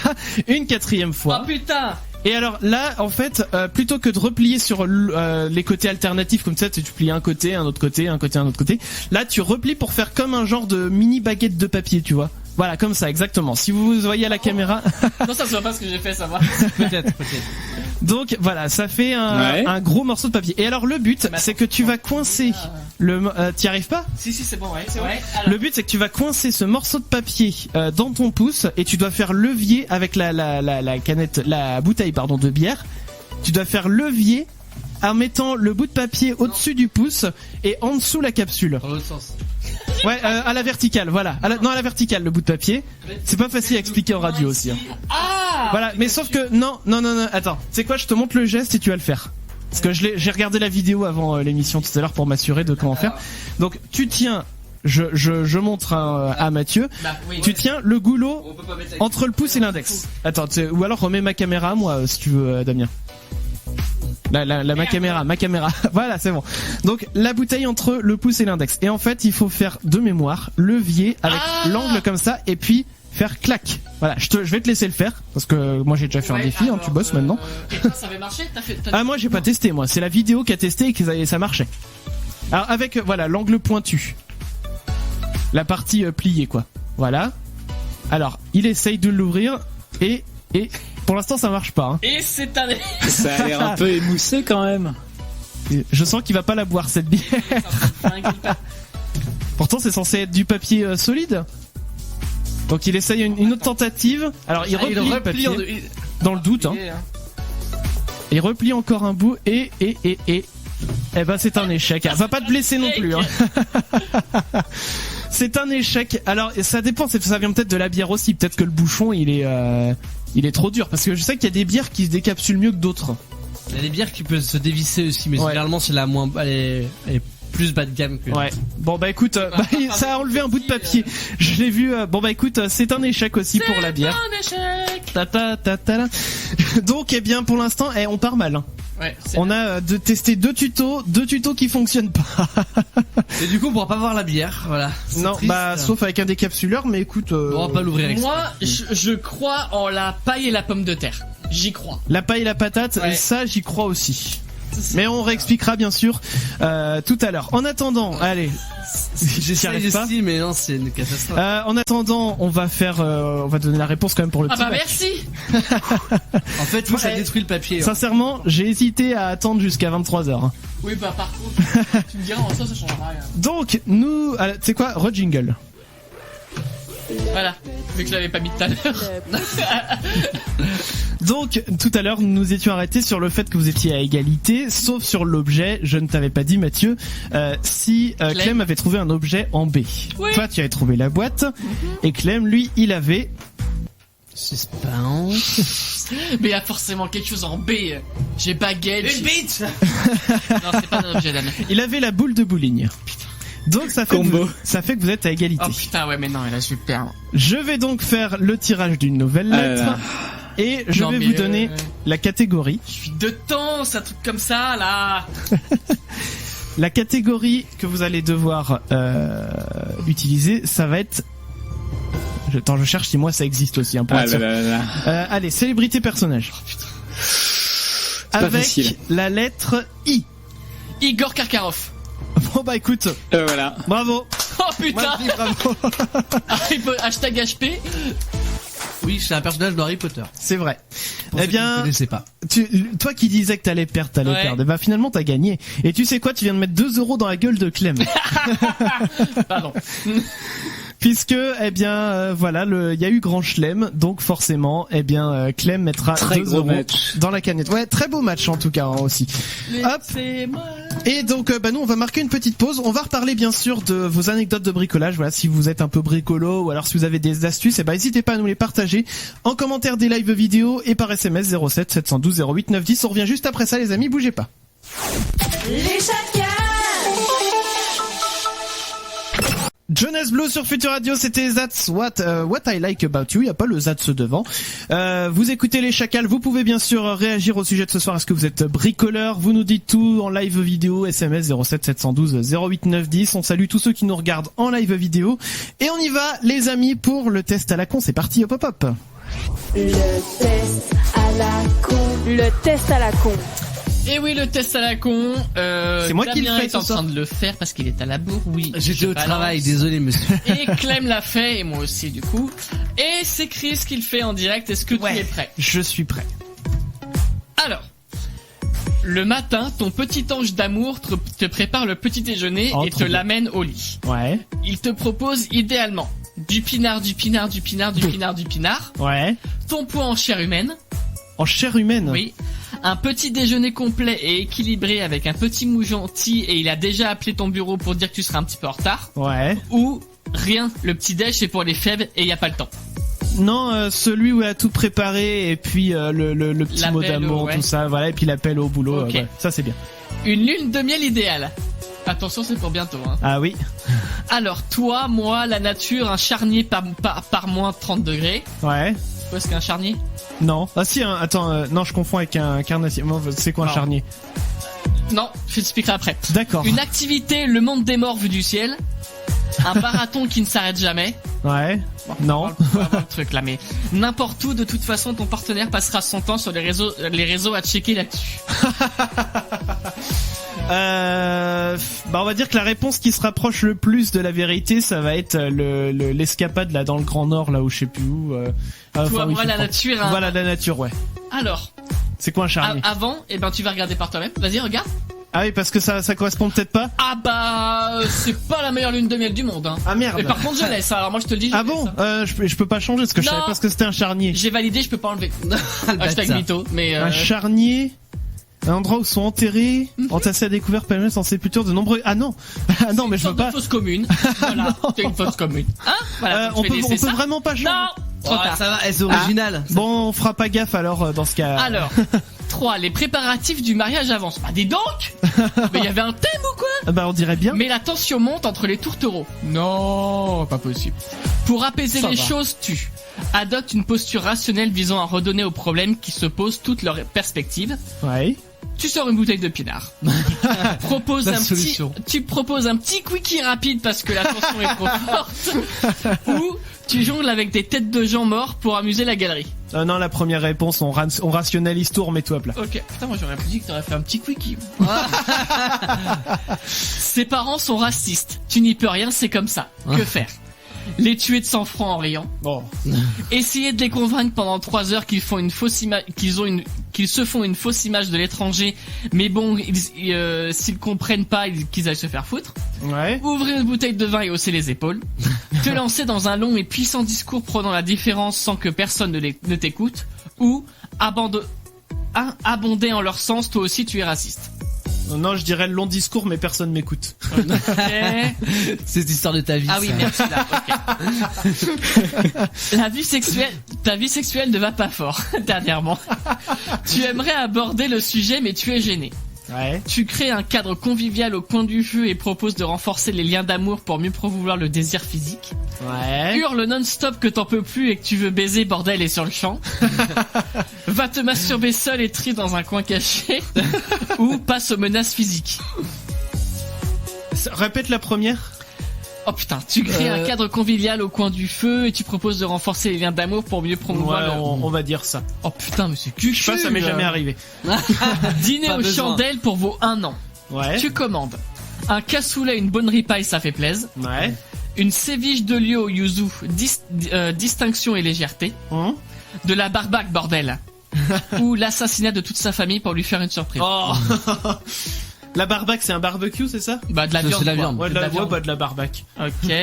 Une quatrième fois. Oh putain. Et alors là, en fait, plutôt que de replier sur les côtés alternatifs comme ça, tu plies un côté, un autre côté, un côté, un autre côté. Là, tu replies pour faire comme un genre de mini baguette de papier, tu vois. Voilà, comme ça, exactement. Si vous voyez à la caméra. Non, ça se voit pas ce que j'ai fait, ça va. Peut-être. Donc voilà, ça fait un gros morceau de papier. Et alors le but, c'est que tu vas coincer t'y arrives pas? Si, c'est bon, ouais. C'est vrai. Le but, c'est que tu vas coincer ce morceau de papier dans ton pouce et tu dois faire levier avec la canette, la bouteille pardon de bière. Tu dois faire levier en mettant le bout de papier au-dessus du pouce et en dessous la capsule. Dans l'autre sens. Ouais, à la verticale, voilà. À la verticale, le bout de papier. C'est pas facile à expliquer en radio aussi. Hein. Ah. Voilà, mais sauf que non, attends. C'est quoi? Je te montre le geste et tu vas le faire. Parce que j'ai regardé la vidéo avant l'émission tout à l'heure pour m'assurer de comment faire. Donc tu tiens, je montre à Mathieu. Tu tiens le goulot entre le pouce et l'index. Attends, ou alors remets ma caméra, moi, si tu veux, Damien. Ma caméra. Voilà, c'est bon. Donc, la bouteille entre le pouce et l'index. Et en fait, il faut faire de mémoire, levier avec l'angle comme ça, et puis faire clac. Voilà, je vais te laisser le faire, parce que moi j'ai déjà fait un défi, alors, tu bosses maintenant. Et toi, ça avait marché? Ah, moi j'ai pas testé, moi. C'est la vidéo qui a testé et que ça marchait. Alors, avec, voilà, l'angle pointu. La partie pliée, quoi. Voilà. Alors, il essaye de l'ouvrir, et pour l'instant ça marche pas. Hein. Et c'est un... Ça a l'air un peu émoussé quand même. Je sens qu'il va pas la boire cette bière. Pourtant c'est censé être du papier solide. Donc il essaye une autre tentative. Alors il replie le papier dans le doute. Hein. Il replie encore un bout et eh ben c'est un échec. Va pas te blesser non plus. Hein. C'est un échec. Alors ça dépend. Ça vient peut-être de la bière aussi. Peut-être que le bouchon il est trop dur. Parce que je sais qu'il y a des bières qui se décapsulent mieux que d'autres. Il y a des bières qui peuvent se dévisser aussi, mais généralement c'est la moins, elle est plus bas de gamme que. Ouais. Bon bah écoute, ça a enlevé un bout de papier. Je l'ai vu. Bon bah écoute, c'est un échec aussi pour la bière. C'est un échec. Ta. Donc eh bien pour l'instant, on part mal. Hein. Ouais, on a testé deux tutos qui fonctionnent pas. Et du coup on pourra pas voir la bière, voilà. Non, triste. Bah sauf avec un décapsuleur, mais écoute. On va pas l'ouvrir avec moi, je crois en la paille et la pomme de terre. J'y crois. La paille et la patate, ça j'y crois aussi. Mais on réexpliquera bien sûr tout à l'heure. En attendant, allez, J'essaie mais non, c'est une catastrophe. en attendant, on va donner la réponse quand même pour le Ah petit bah match. merci. En fait, moi, ça détruit le papier. Sincèrement, j'ai hésité à attendre jusqu'à 23h. Oui bah par contre, tu me diras, ça changera rien. Donc, nous, tu sais quoi, re-jingle. Voilà, vu que je l'avais pas mis tout à l'heure. Donc, tout à l'heure, nous étions arrêtés sur le fait que vous étiez à égalité, sauf sur l'objet. Je ne t'avais pas dit, Mathieu, si Clem avait trouvé un objet en B. Oui. Toi, tu avais trouvé la boîte, et Clem, lui, il avait... Suspense. Mais il y a forcément quelque chose en B. J'ai baguette. Une bite. Non, c'est pas un objet d'âme. Il avait la boule de bowling. Donc ça fait, Combo. ça fait que vous êtes à égalité. Oh putain, ouais, mais non, mais là je vais perdre. Je vais donc faire le tirage d'une nouvelle lettre. Et je Non, vais mais vous donner la catégorie. Je suis de temps, un truc comme ça, là. La catégorie que vous allez devoir utiliser, ça va être... Attends, je cherche si moi ça existe aussi. Hein, pour être sûr. Allez, célébrité personnage. pas Avec facile. la lettre I. Igor Karkaroff. Bon bah écoute, Voilà. bravo. Oh putain. Bravo. Hashtag HP. Oui, c'est un personnage de Harry Potter. C'est vrai. Pour Eh ceux qui ne bien, connaissaient pas. toi qui disais que t'allais perdre, Ouais. perdre. Et bah finalement t'as gagné. Et tu sais quoi, tu viens de mettre 2 € dans la gueule de Clem. Pardon. Puisque, eh bien, voilà, il y a eu Grand Chelem, donc forcément, eh bien, Clem mettra Très 2 gros € match. dans la canette. Ouais, très beau match en tout cas, hein, aussi. Hop. Laissez-moi. Et donc, bah nous, on va marquer une petite pause. On va reparler bien sûr de vos anecdotes de bricolage. Voilà, si vous êtes un peu bricolo ou alors si vous avez des astuces, eh ben, n'hésitez pas à nous les partager en commentaire des lives vidéo et par SMS 07 712 08 910. On revient juste après ça, les amis. Bougez pas. Les chacals. Jonas Blue sur Future Radio, c'était That's What I Like About You. Il n'y a pas le That's devant. Vous écoutez les chacals. Vous pouvez bien sûr réagir au sujet de ce soir. Est-ce que vous êtes bricoleur? Vous nous dites tout en live vidéo. SMS 07 712 08 910. On salue tous ceux qui nous regardent en live vidéo. Et on y va, les amis, pour le test à la con. C'est parti, hop hop hop. Le test à la con. Le test à la con. Et oui, le test à la con. C'est moi qui le Damien fais est ce en soir. train de le faire parce qu'il est à la bourre. Oui. J'étais je au balance. travail, désolé monsieur. Et Clem l'a fait et moi aussi du coup. Et c'est Chris qui le fait en direct. Est-ce que tu es prêt? Je suis prêt. Alors, le matin, ton petit ange d'amour te prépare le petit déjeuner Oh, et trop te bien. l'amène au lit. Ouais. Il te propose idéalement du pinard, du pinard, du pinard, du pinard, du pinard, Ouais. ton poids en chair humaine, En chair humaine. oui, un petit déjeuner complet et équilibré avec un petit mou gentil et il a déjà appelé ton bureau pour dire que tu seras un petit peu en retard, Ouais. ou rien, le petit déj c'est pour les faibles et il y a pas le temps. Non, celui où elle a tout préparé et puis le petit mot L'appel, d'amour, ouais. tout ça, voilà, et puis l'appel au boulot, Ok. ouais, ça c'est bien. Une lune de miel idéale. Attention, c'est pour bientôt. Hein. Ah oui, Alors, toi, moi, la nature, un charnier par moins 30 degrés. ouais, Tu vois ce qu'est un charnier? non. Ah si, hein, attends, non, je confonds avec un carnassier. Bon, c'est quoi un Non. charnier? Non, je t'expliquerai après. D'accord. Une activité, le monde des morts vu du ciel. Un marathon qui ne s'arrête jamais. Ouais, non. On va voir le truc là, mais n'importe où, de toute façon, ton partenaire passera son temps sur les réseaux à checker là-dessus. Bah on va dire que la réponse qui se rapproche le plus de la vérité, ça va être l'escapade là dans le Grand Nord, là où je sais plus où. Toi, oui, moi, je la crois. nature. Hein. Voilà la nature, ouais. Alors, C'est quoi un charnier? avant, eh ben, tu vas regarder par toi-même. Vas-y, regarde. Ah oui, parce que ça correspond peut-être pas. Ah bah, c'est pas la meilleure lune de miel du monde. Hein. Ah merde. Mais par contre, je laisse. Alors moi, je te le dis. Je Ah laisse, bon? hein. Je peux pas changer parce que je Non. savais pas ce que c'était un charnier. J'ai validé, je peux pas enlever. Le Hashtag bâtard. mytho, mais Un charnier, un endroit où sont enterrés, entassés à découvert pêle-mêle sans sépulture de nombreux. Ah non, ah non, mais je veux pas. Une fausse commune. Voilà, c'est une fausse commune. Hein? Voilà, donc On je peut vais laisser ça. vraiment pas changer. Non, trop Oh, tard. ça va, c'est original. Bon, on fera pas gaffe alors dans ce cas. Alors, 3. Les préparatifs du mariage avancent. Bah dis donc. Mais il y avait un thème ou quoi? Bah on dirait bien. Mais la tension monte entre les tourtereaux. Non, pas possible. Pour apaiser Ça les va. choses, tu adoptes une posture rationnelle visant à redonner aux problèmes qui se posent toutes leurs perspectives. Ouais. Tu sors une bouteille de pinard. La solution. Tu proposes un petit quickie rapide parce que la tension est trop forte. Ou Tu jongles avec des têtes de gens morts pour amuser la galerie. Non, la première réponse, on rationalise tout, remets-toi à plat. Ok, putain, moi j'aurais dit que t'aurais fait un petit quickie. Ses parents sont racistes. Tu n'y peux rien, c'est comme ça. Que faire? Les tuer de sang-froid en riant. Bon. Essayer de les convaincre pendant 3 heures qu'ils se font une fausse image de l'étranger, mais bon, s'ils comprennent pas, qu'ils aillent se faire foutre. Ouais. Ouvrir une bouteille de vin et hausser les épaules. Te lancer dans un long et puissant discours prenant la différence sans que personne ne t'écoute. Ou abonder en leur sens, toi aussi tu es raciste. Non, je dirais le long discours, mais personne m'écoute. Ok. C'est l'histoire de ta vie. Ah oui, ça. merci là. Ok. Ta vie sexuelle ne va pas fort, dernièrement. Tu aimerais aborder le sujet, mais tu es gêné. Ouais. Tu crées un cadre convivial au coin du feu et proposes de renforcer les liens d'amour pour mieux promouvoir le désir physique. Ouais. Hurle non-stop que t'en peux plus et que tu veux baiser, bordel, et sur le champ. Va te masturber seul et tri dans un coin caché. Ou passe aux menaces physiques. Répète la première. Oh putain, tu crées un cadre convivial au coin du feu et tu proposes de renforcer les liens d'amour pour mieux promouvoir Ouais, on va dire ça. Oh putain, mais c'est Je sais pas, ça m'est jamais arrivé. Dîner Pas aux besoin. chandelles pour vos 1 an. Ouais. Tu commandes un cassoulet, une bonne ripaille, ça fait plaise. Ouais. Une séviche de lieu au yuzu, distinction et légèreté. De la barbaque, bordel. Ou l'assassinat de toute sa famille pour lui faire une surprise. Oh. La barbaque, c'est un barbecue, c'est ça? Bah de la viande. C'est de la quoi. viande. Ouais, De la viande. de la barbaque. Ok.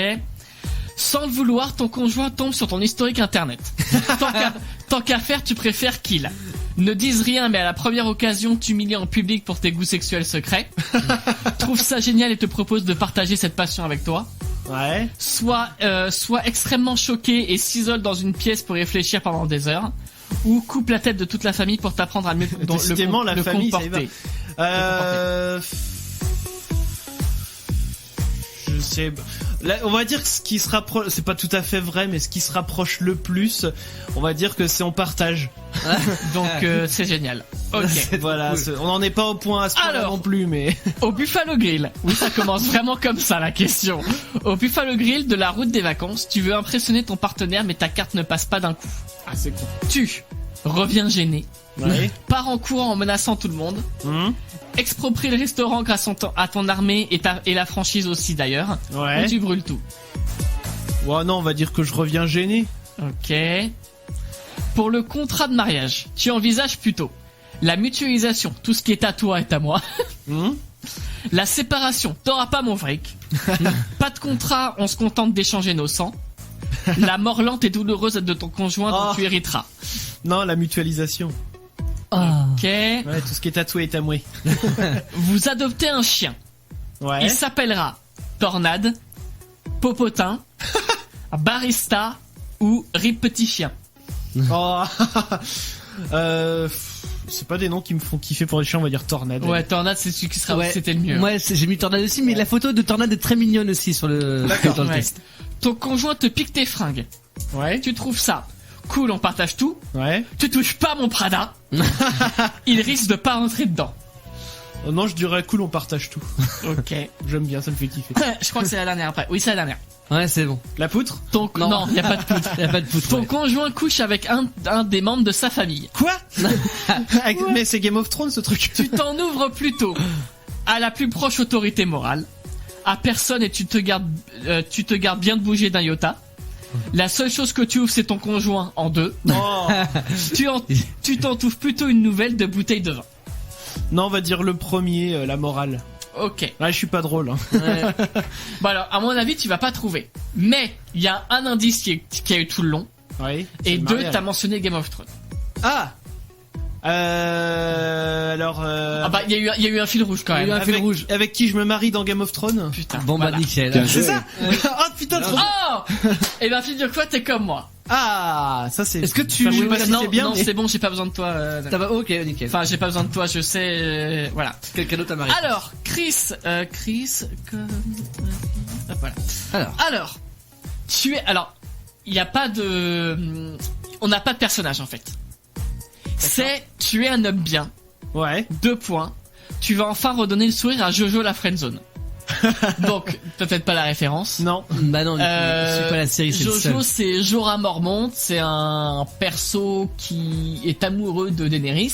Sans le vouloir, ton conjoint tombe sur ton historique internet. Tant qu'à faire, tu préfères qu'il ne dise rien, mais à la première occasion, t'humilie en public pour tes goûts sexuels secrets. Trouve ça génial et te propose de partager cette passion avec toi. Ouais. Soit extrêmement choqué et s'isole dans une pièce pour réfléchir pendant des heures. Ou coupe la tête de toute la famille pour t'apprendre à mieux Décidément, la famille, ça y va. comporter. Je sais. Là, on va dire que ce qui se rapproche, c'est pas tout à fait vrai, mais ce qui se rapproche le plus, on va dire que c'est on partage. Donc c'est génial. Ok. Voilà, on n'en est pas au point à ce point-là Alors. non plus, mais. Au Buffalo Grill. Oui, ça commence vraiment comme ça la question. Au Buffalo Grill de la route des vacances, tu veux impressionner ton partenaire mais ta carte ne passe pas d'un coup. Ah, c'est con. Tu reviens gêné. Ouais. Pars en courant en menaçant tout le monde. Exproprie le restaurant grâce à ton armée et la franchise aussi d'ailleurs. Ouais. Ou tu brûles tout. Ouais, non, on va dire que je reviens gêné. Ok. Pour le contrat de mariage, tu envisages plutôt la mutualisation, tout ce qui est à toi est à moi. La séparation, t'auras pas mon fric. Pas de contrat, on se contente d'échanger nos sangs. La mort lente et douloureuse de ton conjoint dont Oh. tu hériteras. Non, la mutualisation. Ok. Ouais, tout ce qui est tatoué est amoué. Vous adoptez un chien. Ouais. Il s'appellera Tornade, Popotin, Barista ou Rip Petit Chien. Oh. C'est pas des noms qui me font kiffer pour les chiens, on va dire Tornade. Ouais, Tornade, c'est celui qui sera. Ouais. C'était le mieux. Moi, j'ai mis Tornade aussi, mais la photo de Tornade est très mignonne aussi sur le, dans le Ouais. test. Ton conjoint te pique tes fringues. Ouais. Tu trouves ça cool, on partage tout. Ouais. Tu touches pas mon Prada. Il risque de pas rentrer dedans. Oh non, je dirais cool, on partage tout. Ok. J'aime bien, ça me fait kiffer. Je crois que c'est la dernière après. Oui, c'est la dernière. Ouais, c'est bon. La poutre? Non, y a pas de poutre. Y a pas de poutre. Ton ouais. conjoint couche avec un des membres de sa famille. Quoi? Mais c'est Game of Thrones ce truc. Tu t'en ouvres plutôt à la plus proche autorité morale, à personne et tu te gardes bien de bouger d'un iota. La seule chose que tu ouvres c'est ton conjoint en deux. Oh. Tu t'entoufles plutôt une nouvelle de bouteille de vin. Non, on va dire le premier, la morale. Ok. Ouais, je suis pas drôle. Hein. Bon alors, à mon avis, tu vas pas trouver. Mais il y a un indice qui a eu tout le long. Ouais. Et 2, t'as mentionné Game of Thrones. Ah. Alors. Ah bah, il y a eu un fil rouge quand Il y a eu même. un fil rouge. Avec qui je me marie dans Game of Thrones? Putain. Bon, voilà. bah, nickel. Bien C'est joué. ça? Oh putain, trop. Oh. Et ben, figure-toi, t'es comme moi. Ah, ça c'est. Est-ce que tu- Enfin, je sais oui, pas si non, c'est bien, non, mais- c'est bon, j'ai pas besoin de toi. Ça va, ok, nickel. Enfin, j'ai pas besoin de toi, je sais. Voilà. Quelqu'un d'autre à marier. Alors, Chris, voilà. Alors, il y a pas de, on n'a pas de personnage en fait. C'est, tu es un homme bien. Ouais. 2 points. Tu vas enfin redonner le sourire à Jojo la friendzone. Donc peut-être pas la référence. Non. Bah non, c'est pas la série, c'est le seul. Jojo, c'est Jorah Mormont, c'est un perso qui est amoureux de Daenerys.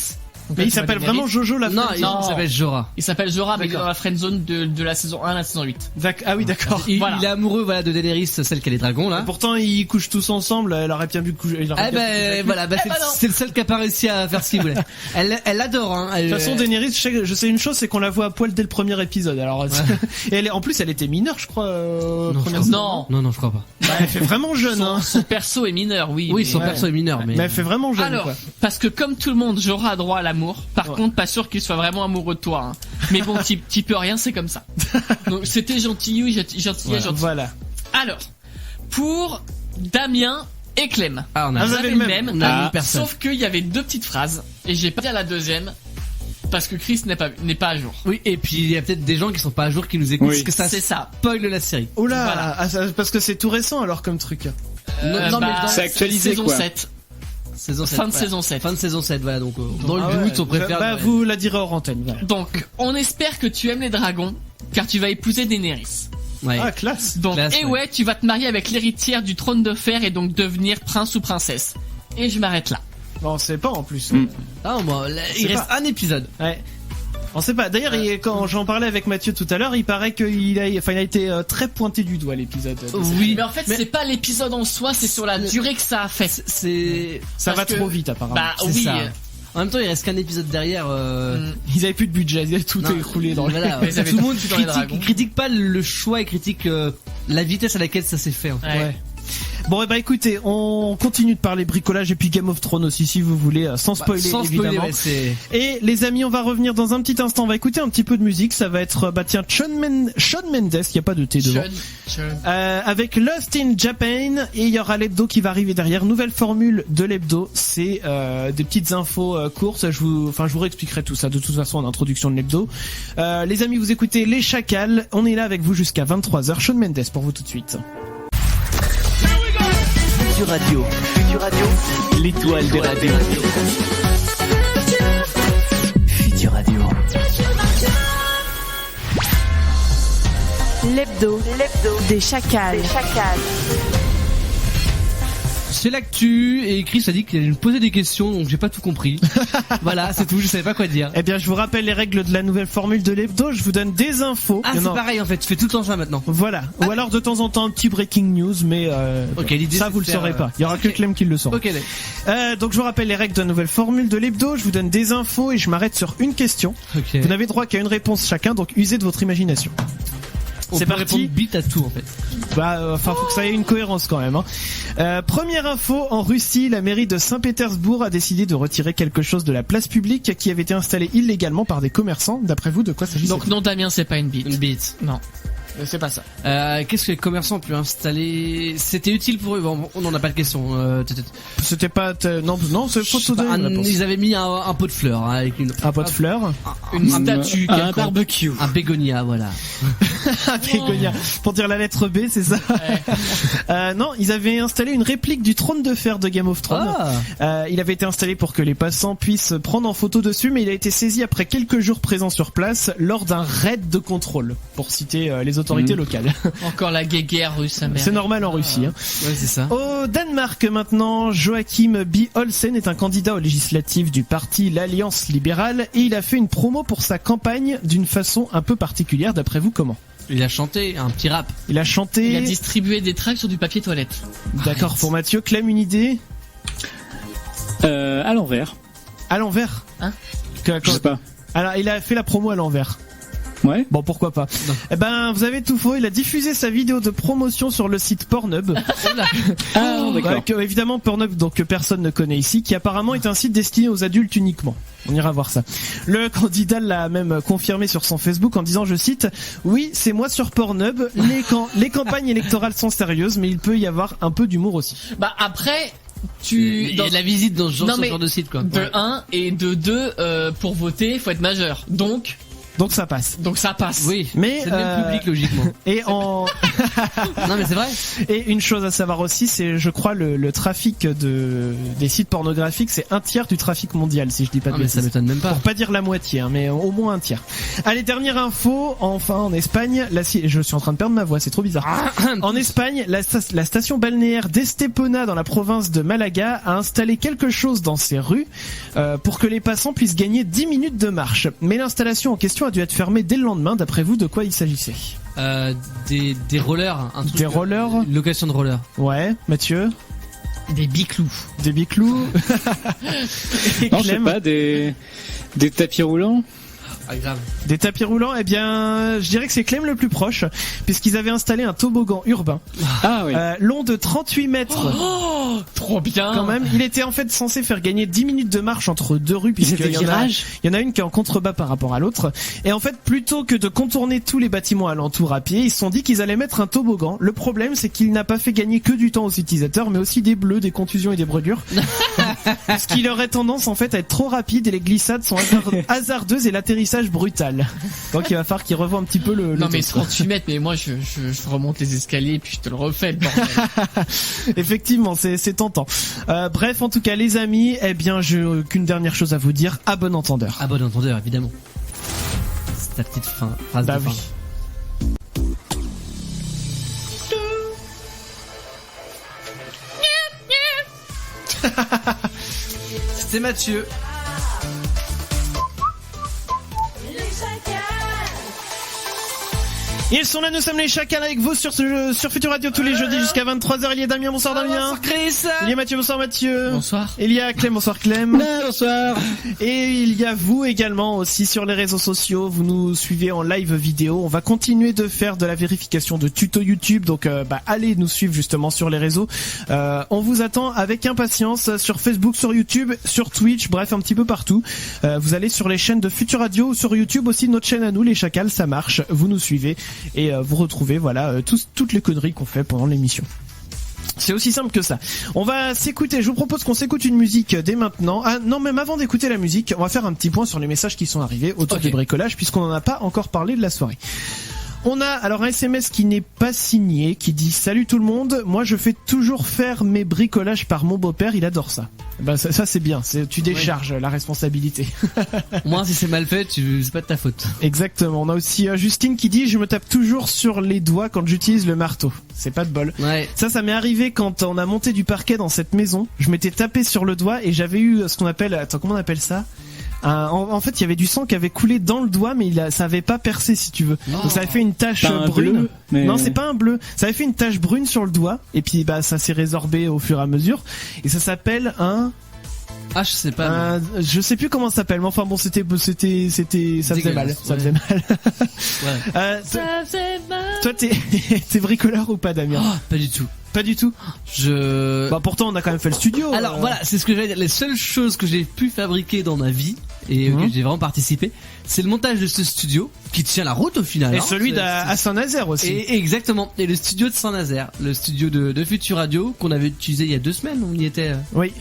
Donc, Mais là, il tu vois s'appelle Daenerys. vraiment Jojo la Non, friendzone. il s'appelle Jorah. Il s'appelle Jorah, mais il est D'accord. dans la friendzone de la saison 1 à la saison 8. Ah oui, d'accord. Voilà. Il est amoureux, voilà, de Daenerys, celle qui a les dragons, là. Pourtant, ils couchent tous ensemble. Elle aurait bien pu coucher. il aurait Ah bien pu coucher ben avec voilà, Eh ben non. c'est le seul qui a pas réussi à faire ce qu'il voulait. Elle l'adore, hein. lui. De toute façon, Daenerys, je sais une chose, c'est qu'on la voit à poil dès le premier épisode. Alors, et en plus, elle était mineure, je crois. Non, première je saison. Non, Non, je crois pas. Bah, elle fait vraiment jeune. Hein. Son perso est mineur, oui. Oui, mais- son perso est mineur, mais. Mais elle fait vraiment jeune. Alors, quoi. parce que comme tout le monde, Jorah a droit à l'amour. Par Ouais. contre, pas sûr qu'il soit vraiment amoureux de toi. Hein. Mais bon, t'y peux rien, c'est comme ça. Donc c'était gentil, gentil. Voilà. Alors, pour Damien et Clem. Ah, on a, Ah, Vous vous avez avez le le même, on a une personne. sauf qu'il y avait deux petites phrases et j'ai pas dit à la deuxième parce que Chris n'est pas à jour. Oui, et puis il y a peut-être des gens qui sont pas à jour qui nous écoutent Oui. parce que ça C'est ça. spoil la série. Oula, Voilà. parce que c'est tout récent alors comme truc. Non, mais dans c'est actualisé, saison quoi. 7. Saison 7. Fin de voilà. saison 7. Fin de saison 7, voilà, donc dans Ah le ouais. but, on préfère. Bah, vous la direz hors antenne. Voilà. Donc, on espère que tu aimes les dragons car tu vas épouser Daenerys. Ouais. Ah, classe. Donc, Classe, et ouais. ouais, tu vas te marier avec l'héritière du trône de fer et donc devenir prince ou princesse. Et je m'arrête là. Bon, on sait pas en plus. Ah, bon, là, il C'est reste un épisode. Ouais. On sait pas. D'ailleurs, quand j'en parlais avec Mathieu tout à l'heure, il paraît qu'il a été très pointé du doigt l'épisode. Oui, Mais en fait, c'est pas l'épisode en soi, c'est sur la durée que ça a fait. c'est. Ça va parce que- trop vite apparemment. Bah C'est oui. ça. En même temps, il reste qu'un épisode derrière. Ils avaient plus de budget, tout Non, est écroulé dans voilà, Ils avaient tout le monde tout dans les dragons. critique pas le choix et critique la vitesse à laquelle ça s'est fait. En fait. Ouais. Ouais. Bon, et bah écoutez, on continue de parler bricolage et puis Game of Thrones aussi si vous voulez, sans spoiler Sans évidemment. spoiler, ouais, c'est. Et les amis, on va revenir dans un petit instant. On va écouter un petit peu de musique. Ça va être, bah tiens, Shawn Mendes. Il y a pas de T devant. Sean. Avec Lost in Japan, et il y aura l'hebdo qui va arriver derrière. Nouvelle formule de l'hebdo, c'est des petites infos courtes. Je vous réexpliquerai tout ça de toute façon en introduction de l'hebdo. Les amis, vous écoutez Les Chacals. On est là avec vous jusqu'à 23h. Shawn Mendes pour vous tout de suite. Futur Radio. Futur Radio. L'étoile des radios. Futur Radio. L'hebdo des chacals. C'est l'actu et Chris a dit qu'il allait me poser des questions donc j'ai pas tout compris. Voilà, c'est tout, je savais pas quoi dire. Eh bien, je vous rappelle les règles de la nouvelle formule de l'hebdo. Je vous donne des infos. Ah, Il y c'est en a- pareil en fait, tu fais tout le temps ça maintenant. Voilà. Ou alors de temps en temps un petit breaking news, mais Ok, l'idée, ça c'est vous de le faire, saurez pas. Il y aura que Clem qui le saura. Ok, d'accord. Donc je vous rappelle les règles de la nouvelle formule de l'hebdo. Je vous donne des infos et je m'arrête sur une question. Ok. Vous n'avez droit qu'à une réponse chacun, donc usez de votre imagination. On c'est peut parti. répondre bite à tout en fait. Bah, enfin, faut que ça ait une cohérence quand même. Hein. Première info, en Russie, la mairie de Saint-Pétersbourg a décidé de retirer quelque chose de la place publique qui avait été installé illégalement par des commerçants. D'après vous, de quoi s'agit-il? Donc non, Damien, c'est pas une bite. Une bite. Non, c'est pas ça. Qu'est-ce que les commerçants ont pu installer? C'était utile pour eux. Bon, on n'en a pas de question. C'était pas... non, c'est faut tout donner une réponse. Ils avaient mis un pot de fleurs hein, avec une. Un pot de fleurs. Une statue un quelconque. barbecue. Un bégonia, voilà. Un bégonia. Pour dire la lettre B, c'est ça? Non, ils avaient installé une réplique du trône de fer de Game of Thrones. Il avait été installé pour que les passants puissent prendre en photo dessus, mais il a été saisi après quelques jours présents sur place lors d'un raid de contrôle, pour citer les autorités locales. Encore la guéguerre russe, sa mère. C'est normal en Russie. Hein. Ouais, c'est ça. Au Danemark maintenant, Joachim B. Olsen est un candidat aux législatives du parti l'Alliance libérale et il a fait une promo pour sa campagne d'une façon un peu particulière. D'après vous, comment? Il a chanté un petit rap. Il a chanté... Il a distribué des tracts sur du papier toilette. D'accord, pour Mathieu. Clem, une idée? À l'envers. À l'envers. Hein? Je sais pas. Alors, il a fait la promo à l'envers. Ouais. Bon, pourquoi pas. Eh ben, vous avez tout faux. Il a diffusé sa vidéo de promotion sur le site Pornhub. Ah, d'accord. Que, évidemment, Pornhub, donc que personne ne connaît ici, qui apparemment est un site destiné aux adultes uniquement. On ira voir ça. Le candidat l'a même confirmé sur son Facebook en disant, je cite, oui, c'est moi sur Pornhub. Les campagnes électorales sont sérieuses, mais il peut y avoir un peu d'humour aussi. Bah après, Il y a de la visite dans ce genre, Non, ce mais genre de site quoi. de Ouais. 1 et de 2, pour voter, faut être majeur. Donc Donc ça passe. ça passe. Oui. Mais C'est le même public logiquement. et en Non mais c'est vrai. Et une chose à savoir aussi, c'est, je crois, le trafic des sites pornographiques, c'est 1/3 du trafic mondial, si je dis pas de Ah mais ça bêtises. m'étonne même pas. Pour pas dire la moitié, hein, mais au moins 1/3. Allez, dernière info, enfin en Espagne, je suis en train de perdre ma voix, c'est trop bizarre. En Espagne, la station balnéaire d'Estepona dans la province de Malaga a installé quelque chose dans ses rues pour que les passants puissent gagner 10 minutes de marche. Mais l'installation en question a dû être fermée dès le lendemain. D'après vous, de quoi il s'agissait? Des rollers, un truc. Des rollers? Une location de rollers. Ouais, Mathieu? Des biclous. Des biclous? Et Non, je sais Clem? pas, des tapis roulants. Ah grave. Des tapis roulants, eh bien, je dirais que c'est Clem le plus proche, puisqu'ils avaient installé un toboggan urbain, Ah oui. long de 38 mètres. Oh, trop bien. Quand même, il était en fait censé faire gagner 10 minutes de marche entre deux rues, Ils puisqu'il étaient y en a, virages. il y en a une qui est en contrebas par rapport à l'autre. Et en fait, plutôt que de contourner tous les bâtiments alentours à pied, ils se sont dit qu'ils allaient mettre un toboggan. Le problème, c'est qu'il n'a pas fait gagner que du temps aux utilisateurs, mais aussi des bleus, des contusions et des brûlures. Ce qui leur est tendance en fait à être trop rapide et les glissades sont hasardeuses et l'atterrissage brutal. Donc il va falloir qu'ils revoient un petit peu le Non mais test, quoi. 38 mètres, mais moi je remonte les escaliers et puis je te le refais le bordel. Effectivement, c'est tentant. Bref, en tout cas, les amis, eh bien, j'ai qu'une dernière chose à vous dire. À bon entendeur. Ah bon entendeur évidemment. C'est ta petite phrase Bah de fin. oui. C'était Mathieu. Les chacals. Ils sont là, nous sommes les chacals avec vous sur Futur Radio tous les jeudis jusqu'à 23h. Il y a Damien, bonsoir Damien. Bonsoir Chris. Il y a Mathieu, bonsoir Mathieu. Bonsoir. Il y a Clem, bonsoir Clem. Bonsoir. Et il y a vous également aussi sur les réseaux sociaux. Vous nous suivez en live vidéo. On va continuer de faire de la vérification de tutos YouTube. Donc allez nous suivre justement sur les réseaux. On vous attend avec impatience sur Facebook, sur YouTube, sur Twitch, bref un petit peu partout. Vous allez sur les chaînes de Futur Radio ou sur YouTube aussi, notre chaîne à nous les chacals, ça marche. Vous nous suivez et vous retrouvez toutes les conneries qu'on fait pendant l'émission. C'est aussi simple que ça. On va s'écouter, je vous propose qu'on s'écoute une musique dès maintenant. Ah non, même avant d'écouter la musique, on va faire un petit point sur les messages qui sont arrivés autour du bricolage, puisqu'on n'en a pas encore parlé de la soirée. On a alors un SMS qui n'est pas signé, qui dit « Salut tout le monde, moi je fais toujours faire mes bricolages par mon beau-père, il adore ça. » Ben ça c'est bien, tu décharges la responsabilité. Au moins si c'est mal fait, c'est pas de ta faute. Exactement. On a aussi Justine qui dit « Je me tape toujours sur les doigts quand j'utilise le marteau. » C'est pas de bol. Ouais. Ça m'est arrivé quand on a monté du parquet dans cette maison. Je m'étais tapé sur le doigt et j'avais eu ce qu'on appelle... Attends, comment on appelle ça ? En fait, il y avait du sang qui avait coulé dans le doigt, mais ça avait pas percé, si tu veux. Donc ça avait fait une tache brune. Bleu, mais... Non, c'est pas un bleu. Ça avait fait une tache brune sur le doigt, et puis ça s'est résorbé au fur et à mesure. Et ça s'appelle un... Ah, je sais pas. je sais plus comment ça s'appelle, mais enfin bon, ça faisait mal. Ça faisait mal. Ouais. Ça faisait mal. Toi, t'es bricoleur ou pas, Damien? Oh, pas du tout. Pas du tout. Bah pourtant, on a quand même fait le studio. Alors voilà, c'est ce que j'allais dire. Les seules choses que j'ai pu fabriquer dans ma vie et auxquelles j'ai vraiment participé, c'est le montage de ce studio qui tient la route au final. Et hein. celui à Saint-Nazaire aussi. Et exactement. Et le studio de Saint-Nazaire, le studio de Futur Radio qu'on avait utilisé il y a 2 semaines, on y était. Oui.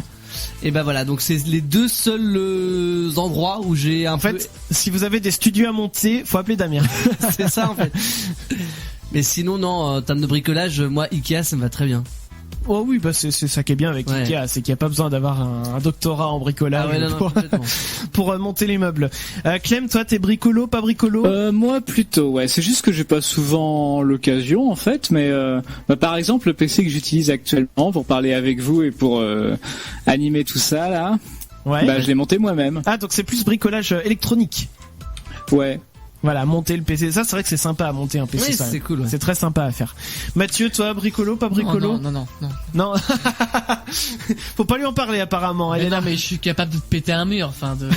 Et ben voilà, donc c'est les 2 seuls endroits où j'ai En fait, si vous avez des studios à monter, faut appeler Damien. c'est ça en fait. Mais sinon non, en termes de bricolage, moi Ikea ça me va très bien. Oh oui, c'est ça qui est bien avec Ikea, c'est qu'il n'y a pas besoin d'avoir un doctorat en bricolage pour monter les meubles. Clem, toi t'es bricolo, pas bricolo? Moi plutôt, ouais. C'est juste que j'ai pas souvent l'occasion en fait, mais par exemple le PC que j'utilise actuellement pour parler avec vous et pour animer tout ça là, je l'ai monté moi-même. Ah donc c'est plus bricolage électronique. Ouais. Voilà, monter le PC. Ça, c'est vrai que c'est sympa à monter un PC. Oui, c'est cool. Ouais. C'est très sympa à faire. Mathieu, toi, bricolo, pas bricolo? Non. Non. Faut pas lui en parler, apparemment. Mais non, mais je suis capable de péter un mur, enfin de...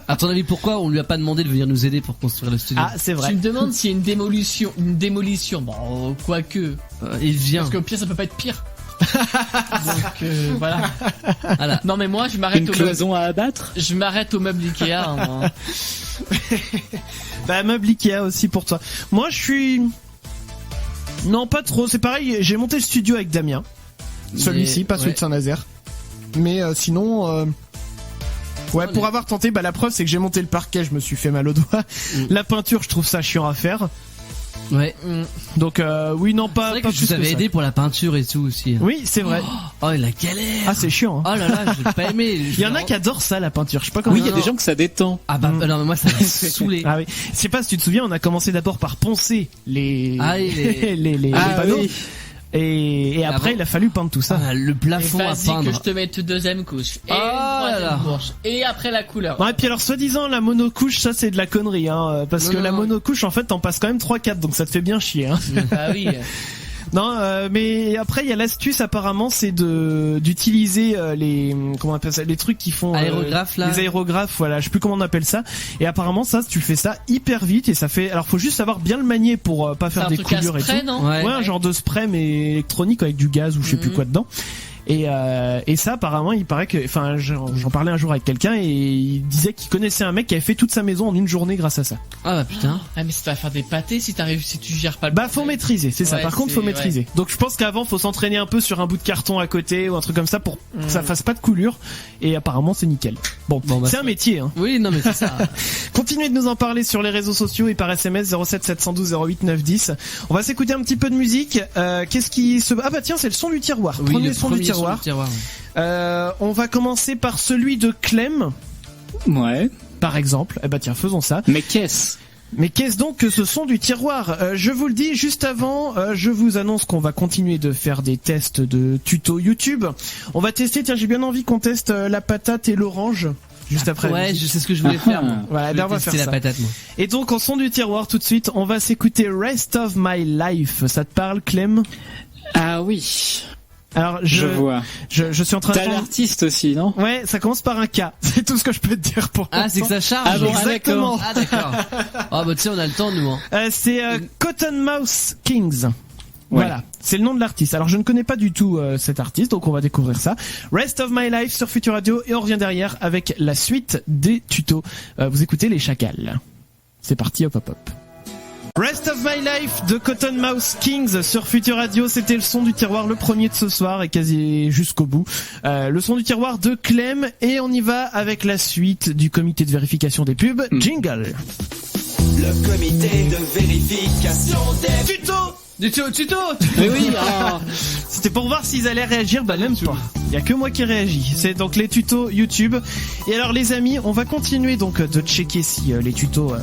À ton avis, pourquoi on lui a pas demandé de venir nous aider pour construire le studio? Ah, c'est vrai. Tu me demandes s'il y a une démolition. Bon, quoique. Il vient. Parce qu'au pire, ça peut pas être pire. Donc voilà. Non mais moi je m'arrête une cloison à abattre. Je m'arrête au meuble Ikea. Hein, meuble Ikea aussi pour toi. Moi je suis... Non pas trop, c'est pareil, j'ai monté le studio avec Damien. Celui-ci, pas celui de Saint-Nazaire. Mais sinon... pour avoir tenté, la preuve c'est que j'ai monté le parquet, je me suis fait mal au doigt. La peinture, je trouve ça chiant à faire. Ouais. Donc oui, non, pas. C'est vrai pas que je plus vous avais ça. aidé pour la peinture et tout aussi. Oui, c'est vrai. Oh, la galère. Ah, c'est chiant. Hein. Oh là là, j'ai pas aimé. Il y en a qui adorent ça, la peinture. Je sais pas comment. Oui, il y a des gens que ça détend. Ah bah non, mais moi ça m'a saoulé. Ah oui. Je sais pas si tu te souviens, on a commencé d'abord par poncer les les panneaux. Oui. Et après, il a fallu peindre tout ça. Ah, le plafond à Vas-y peindre. que je te mette une deuxième couche. Et Oh une là troisième là. couche. Et après la couleur. Ouais, et puis alors, soi-disant, la monocouche, ça c'est de la connerie, hein. Parce Non, que non, la non. monocouche, en fait, t'en passes quand même 3-4, donc ça te fait bien chier, hein. Bah oui. Non, mais après il y a l'astuce apparemment, c'est d'utiliser les comment on appelle ça, les trucs qui font Aérographes, là. les aérographes, voilà, je sais plus comment on appelle ça. Et apparemment ça, tu fais ça hyper vite et ça fait. Alors faut juste savoir bien le manier pour pas C'est faire un des truc à coulures et spray, tout. non? Ouais. Ouais, un genre de spray mais électronique avec du gaz ou je sais plus quoi dedans. Et ça apparemment il paraît que, enfin j'en parlais un jour avec quelqu'un et il disait qu'il connaissait un mec qui avait fait toute sa maison en une journée grâce à ça. Ah bah putain. Ah mais ça va faire des pâtés si tu gères pas le Bah faut maîtriser, c'est ça. Ouais, Par contre faut c'est- maîtriser. Donc je pense qu'avant faut s'entraîner un peu sur un bout de carton à côté ou un truc comme ça pour que ça fasse pas de coulure. Et apparemment c'est nickel. Bon, Bah, c'est un métier. Hein. Oui, non mais c'est ça. Continuez de nous en parler sur les réseaux sociaux et par SMS 07 712 08 910. On va s'écouter un petit peu de musique. Qu'est-ce qui se... Ah bah tiens, c'est le son du tiroir. Oui, Premier le son du tiroir. On va commencer par celui de Clem, Ouais. par exemple. Eh bah tiens, faisons ça. Mais qu'est-ce? Mais qu'est-ce donc que ce son du tiroir? Je vous le dis juste avant, je vous annonce qu'on va continuer de faire des tests de tutos YouTube. On va tester, tiens, j'ai bien envie qu'on teste la patate et l'orange. Juste après. Ouais, je sais ce que je voulais faire. Moi. Voilà, Je d'ailleurs, on va voulais faire tester ça. la patate, moi. Et donc, en son du tiroir, tout de suite, on va s'écouter Rest of My Life. Ça te parle, Clem? Ah oui. Alors, Je vois. je suis en train de... T'as l'artiste aussi, non? Ouais, ça commence par un K. C'est tout ce que je peux te dire pour Ah, c'est que ça charge. Ah bon, Exactement. Ah d'accord. Ah bah tu sais, on a le temps nous. Hein. C'est Cottonmouth Kings. Voilà, c'est le nom de l'artiste. Alors je ne connais pas du tout cet artiste, donc on va découvrir ça. Rest of My Life sur Future Radio et on revient derrière avec la suite des tutos. Vous écoutez les chacals. C'est parti, hop hop hop. Rest of My Life de Cottonmouth Kings sur Future Radio, c'était le son du tiroir, le premier de ce soir et quasi jusqu'au bout. Le son du tiroir de Clem et on y va avec la suite du comité de vérification des pubs. Jingle. Le comité de vérification des Tuto. Mais oui, ah. C'était pour voir s'ils allaient réagir, bah même pas. Il y a que moi qui réagis. C'est donc les tutos YouTube. Et alors les amis, on va continuer donc de checker si les tutos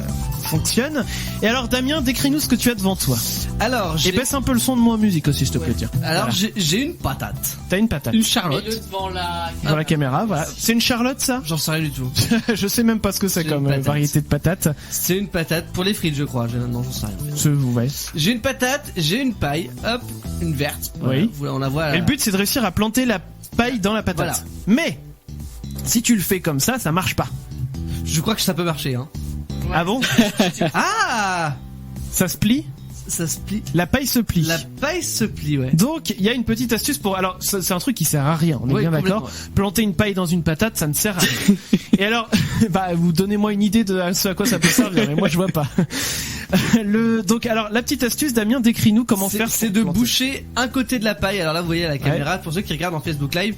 fonctionnent. Et alors Damien, décris-nous ce que tu as devant toi. Alors, Et baisse un peu le son de moi en musique aussi, s'il te plaît. Tiens. Alors Voilà. j'ai une patate. T'as une patate. Une Charlotte. Mets-le devant la... Dans la caméra, voilà. C'est une Charlotte, ça? J'en sais rien du tout. Je sais même pas ce que c'est C'est comme une patate. variété de patates. C'est une patate pour les frites, je crois. Non, j'en sais rien. Ouais. J'ai une patate, j'ai une paille, hop, une verte. Oui. Voilà, on la voit. Et le but, c'est de réussir à planter la paille dans la patate. Mais, si tu le fais comme ça marche pas. Je crois que ça peut marcher. Hein. Ah bon? Ah, Ça se plie? ça se plie. La paille se plie. La paille se plie, ouais. Donc, il y a une petite astuce pour... Alors, c'est un truc qui sert à rien, on est Oui, bien d'accord. complètement. Planter une paille dans une patate, ça ne sert à rien. Et alors, bah, vous donnez-moi une idée de ce à quoi ça peut servir, mais moi je vois pas. Donc, alors, la petite astuce, Damien, décris-nous comment faire. C'est pour de planter. boucher un côté de la paille. Alors là, vous voyez à la caméra, pour ceux qui regardent en Facebook Live,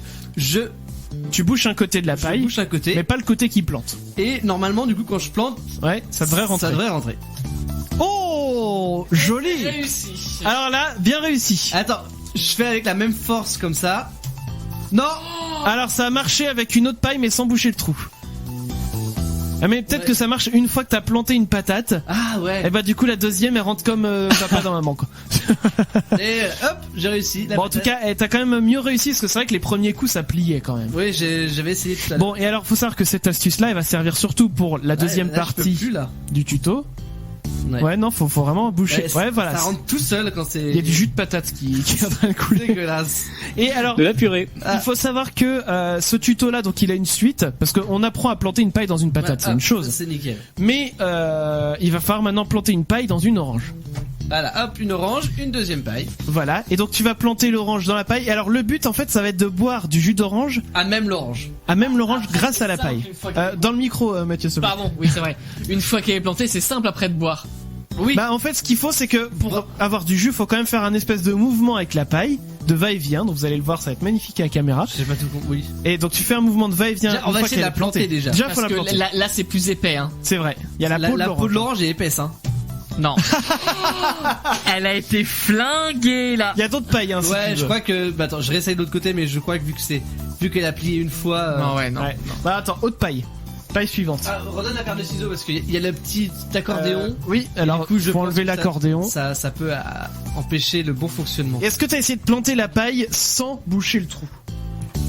Tu bouches un côté de la je paille, bouche un côté. mais pas le côté qui plante. Et normalement, du coup, quand je plante, Ouais, ça devrait rentrer. Ça devrait rentrer. Oh, joli. Réussi. Alors là, bien réussi. Attends, je fais avec la même force comme ça. Non. Alors ça a marché avec une autre paille mais sans boucher le trou. Ah mais peut-être que ça marche une fois que t'as planté une patate. Ah ouais. Et bah du coup la deuxième elle rentre comme papa dans maman quoi. Et hop, j'ai réussi. Bon en tout cas t'as quand même mieux réussi parce que c'est vrai que les premiers coups ça pliait quand même. Oui, j'avais essayé tout à l'heure. Bon et alors faut savoir que cette astuce là elle va servir surtout pour la deuxième là, je peux partie plus, là. du tuto. Ouais. Ouais non faut vraiment boucher. Ouais voilà. Ça rentre tout seul quand c'est. Il y a du jus de patate qui est en train de couler. dégueulasse. Et alors De la purée. il faut savoir que ce tuto là donc il a une suite parce qu'on apprend à planter une paille dans une patate, c'est Ouais, une hop, chose. C'est nickel. Mais il va falloir maintenant planter une paille dans une orange. Voilà, hop, une orange, une deuxième paille. Voilà, et donc tu vas planter l'orange dans la paille. Et alors le but en fait ça va être de boire du jus d'orange Ah, même l'orange. à même l'orange grâce c'est à la simple, paille. une fois qu'elle est Dans le micro Mathieu s'il te plaît. Pardon, oui c'est vrai. Une fois qu'elle est plantée, c'est simple après de boire. Oui. Bah en fait ce qu'il faut c'est que pour avoir du jus faut quand même faire un espèce de mouvement avec la paille, de va-et-vient, donc vous allez le voir ça va être magnifique à la caméra. J'ai pas tout compris. Oui. Et donc tu fais un mouvement de va-et-vient. Déjà, on une va fois essayer de qu'elle la est plantée. planter déjà. Déjà Parce faut la que planter. là c'est plus épais hein. C'est vrai, il y a la peau de La peau de l'orange. l'orange est épaisse, hein. Non. Elle a été flinguée là. Il y a d'autres pailles, hein. Ouais, je crois que. Bah attends, je réessaye de l'autre côté, mais je crois que vu qu'elle a plié une fois. Non, ouais, non. Bah attends, autre paille. Paille suivante. Redonne la paire de ciseaux parce qu'il y a le petit accordéon. Oui, alors du coup, je faut pense enlever que l'accordéon. Ça peut empêcher le bon fonctionnement. Est-ce que t'as essayé de planter la paille sans boucher le trou?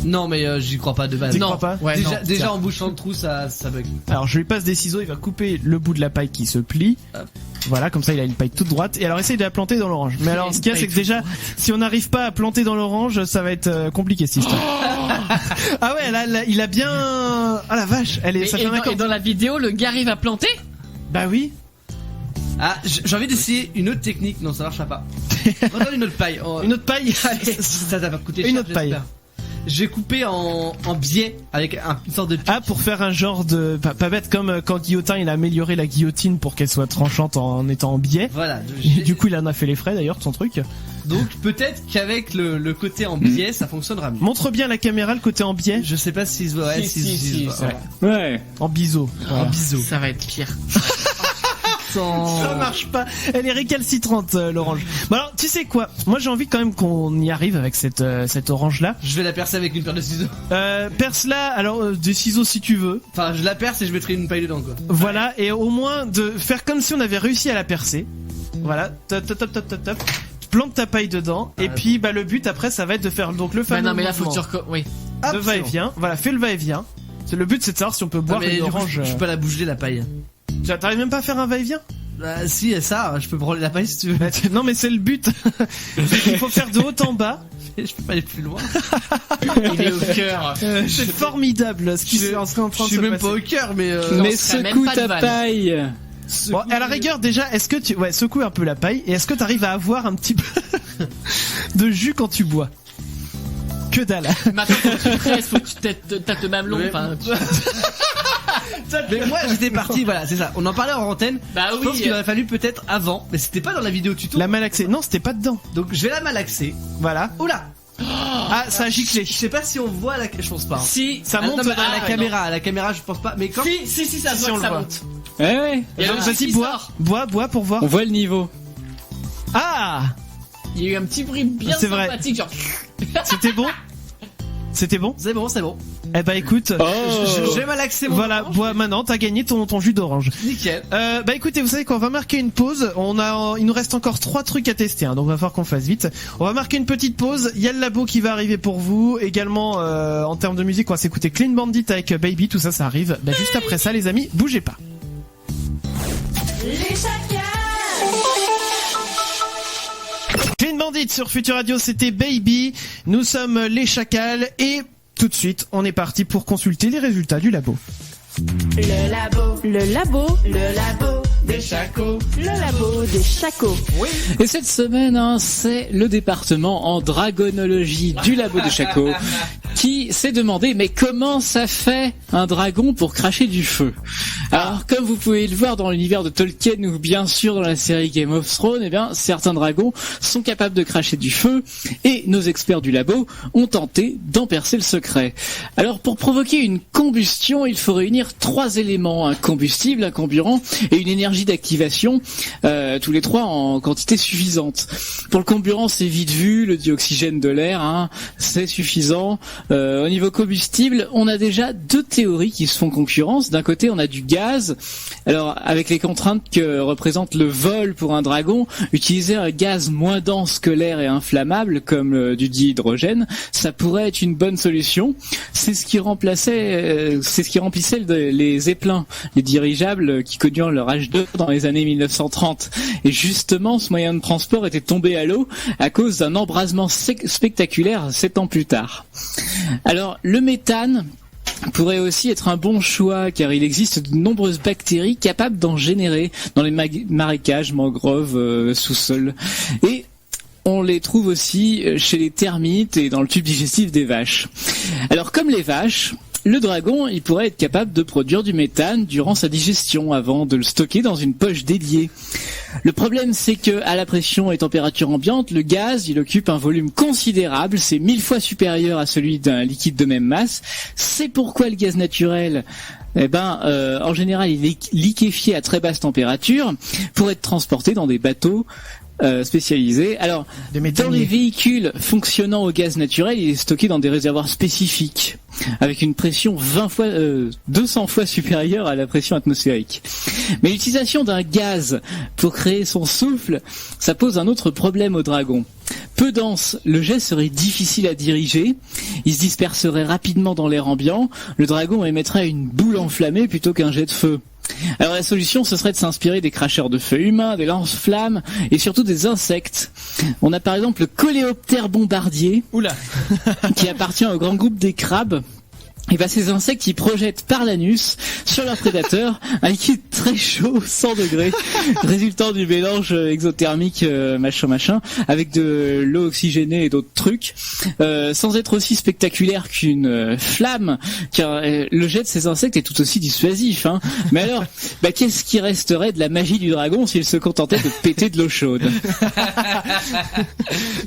Non, mais j'y crois pas de base. T'y crois pas? Ouais, déjà en bouchant le trou, ça bug. Alors je lui passe des ciseaux, il va couper le bout de la paille qui se plie. Hop. Voilà, comme ça il a une paille toute droite. Et alors essaye de la planter dans l'orange. Mais alors ce qu'il y a, c'est que déjà, si on n'arrive pas à planter dans l'orange, ça va être compliqué cette histoire. Ah ouais, là, il a bien. Ah la vache, ça fait un accord. Et dans la vidéo, le gars arrive à planter? Bah oui. Ah, j'ai envie d'essayer une autre technique. Non, ça marchera pas. Redonne une autre paille. Une autre paille. Ça va coûter cher. Une autre paille. J'ai coupé en biais avec une sorte de pic. Ah, pour faire un genre de pas bête comme quand Guillotin il a amélioré la guillotine pour qu'elle soit tranchante en étant en biais. Voilà. Du coup, il en a fait les frais d'ailleurs de son truc. Donc peut-être qu'avec le côté en biais, ça fonctionnera mieux. Montre bien la caméra le côté en biais. Je sais pas si se voit. Ouais, Si, Ouais. En biseau. En biseau. Ça va être pire. Ça marche pas. Elle est récalcitrante, l'orange. Bon alors, tu sais quoi? Moi, j'ai envie quand même qu'on y arrive avec cette orange là. Je vais la percer avec une paire de ciseaux. Perce-la. Alors, des ciseaux si tu veux. Enfin, je la perce et je mettrai une paille dedans, quoi. Voilà. Et au moins de faire comme si on avait réussi à la percer. Voilà. Top. Plante ta paille dedans. Et puis, bah, le but après, ça va être de faire donc le fameux. Bah non, mais là, faut que tu oui. Le va-et-vient. Voilà. Fais le va-et-vient. Le but, c'est de savoir si on peut boire une orange. Je peux pas la bouger, la paille. T'arrives même pas à faire un va-et-vient? Bah si, ça, je peux brûler la paille si tu veux. Non mais c'est le but. Il faut faire de haut en bas. Je peux pas aller plus loin. Il est au cœur. C'est formidable ce qui est en train de se passer. Je suis même pas au cœur, mais Mais secoue ta paille. Bon, à la rigueur déjà, est-ce que secoue un peu la paille et est-ce que t'arrives à avoir un petit peu de jus quand tu bois? Que dalle. Maintenant, faut que tu presses, faut que tu tâtes le mamelon. Enfin, mais moi j'étais parti, voilà, c'est ça. On en parlait en antenne. Bah je pense qu'il aurait fallu peut-être avant, mais c'était pas dans la vidéo tuto. La malaxer. Non, c'était pas dedans. Donc je vais la malaxer. Voilà. Oula. Ah, ça a giclé. Je sais pas si on voit je pense pas. Si, ça monte non, à la caméra. À la caméra, je pense pas. Mais quand. Si, ça se voit que ça monte. Ouais. Vas-y, bois pour voir. On voit le niveau. Ah. Il y a eu un petit bruit bien sympathique, genre. C'était bon. C'était bon? C'est bon. Eh bah écoute, je vais malaxer mon voilà, orange. bois maintenant, t'as gagné ton jus d'orange. Nickel. Bah écoutez, vous savez quoi, on va marquer une pause. Il nous reste encore 3 trucs à tester, hein, donc il va falloir qu'on fasse vite. On va marquer une petite pause. Il y a le labo qui va arriver pour vous. Également, en termes de musique, on va s'écouter Clean Bandit avec Baby. Tout ça, ça arrive. Bah juste après ça, les amis, bougez pas. Les chacals. Clean Bandit sur Future Radio, c'était Baby. Nous sommes les chacals et tout de suite, on est parti pour consulter les résultats du labo. Le labo Des chacos. Le labo des chacos. Et cette semaine, c'est le département en dragonologie du labo des chacos qui s'est demandé mais comment ça fait un dragon pour cracher du feu. Alors comme vous pouvez le voir dans l'univers de Tolkien ou bien sûr dans la série Game of Thrones, eh bien certains dragons sont capables de cracher du feu et nos experts du labo ont tenté d'en percer le secret. Alors pour provoquer une combustion, il faut réunir 3 éléments, un combustible, un carburant et une énergie d'activation, tous les 3 en quantité suffisante. Pour le carburant, c'est vite vu, le dioxygène de l'air, c'est suffisant. Au niveau combustible, on a déjà 2 théories qui se font concurrence. D'un côté, on a du gaz. Alors, avec les contraintes que représente le vol pour un dragon, utiliser un gaz moins dense que l'air et inflammable, comme du dihydrogène, ça pourrait être une bonne solution. C'est ce qui remplissait les zeppelins, les dirigeables qui connurent leur âge d'or dans les années 1930. Et justement, ce moyen de transport était tombé à l'eau à cause d'un embrasement spectaculaire 7 ans plus tard. Alors, le méthane pourrait aussi être un bon choix car il existe de nombreuses bactéries capables d'en générer dans les marécages, mangroves, sous-sol. Et on les trouve aussi chez les termites et dans le tube digestif des vaches. Alors comme les vaches, le dragon, il pourrait être capable de produire du méthane durant sa digestion avant de le stocker dans une poche dédiée. Le problème, c'est que à la pression et température ambiante, le gaz, il occupe un volume considérable, c'est 1000 fois supérieur à celui d'un liquide de même masse. C'est pourquoi le gaz naturel, en général, il est liquéfié à très basse température pour être transporté dans des bateaux spécialisés. Alors, dans les véhicules fonctionnant au gaz naturel, il est stocké dans des réservoirs spécifiques, avec une pression 200 fois supérieure à la pression atmosphérique. Mais l'utilisation d'un gaz pour créer son souffle, ça pose un autre problème au dragon. Peu dense, le jet serait difficile à diriger, il se disperserait rapidement dans l'air ambiant, le dragon émettrait une boule enflammée plutôt qu'un jet de feu. Alors la solution, ce serait de s'inspirer des cracheurs de feu humains, des lance-flammes et surtout des insectes. On a par exemple le coléoptère bombardier, qui appartient au grand groupe des crabes. Et ces insectes, ils projettent par l'anus sur leur prédateur un liquide très chaud, 100 degrés, résultant du mélange exothermique machin, avec de l'eau oxygénée et d'autres trucs, sans être aussi spectaculaire qu'une flamme, car le jet de ces insectes est tout aussi dissuasif. Hein. Mais alors, qu'est-ce qui resterait de la magie du dragon s'il se contentait de péter de l'eau chaude?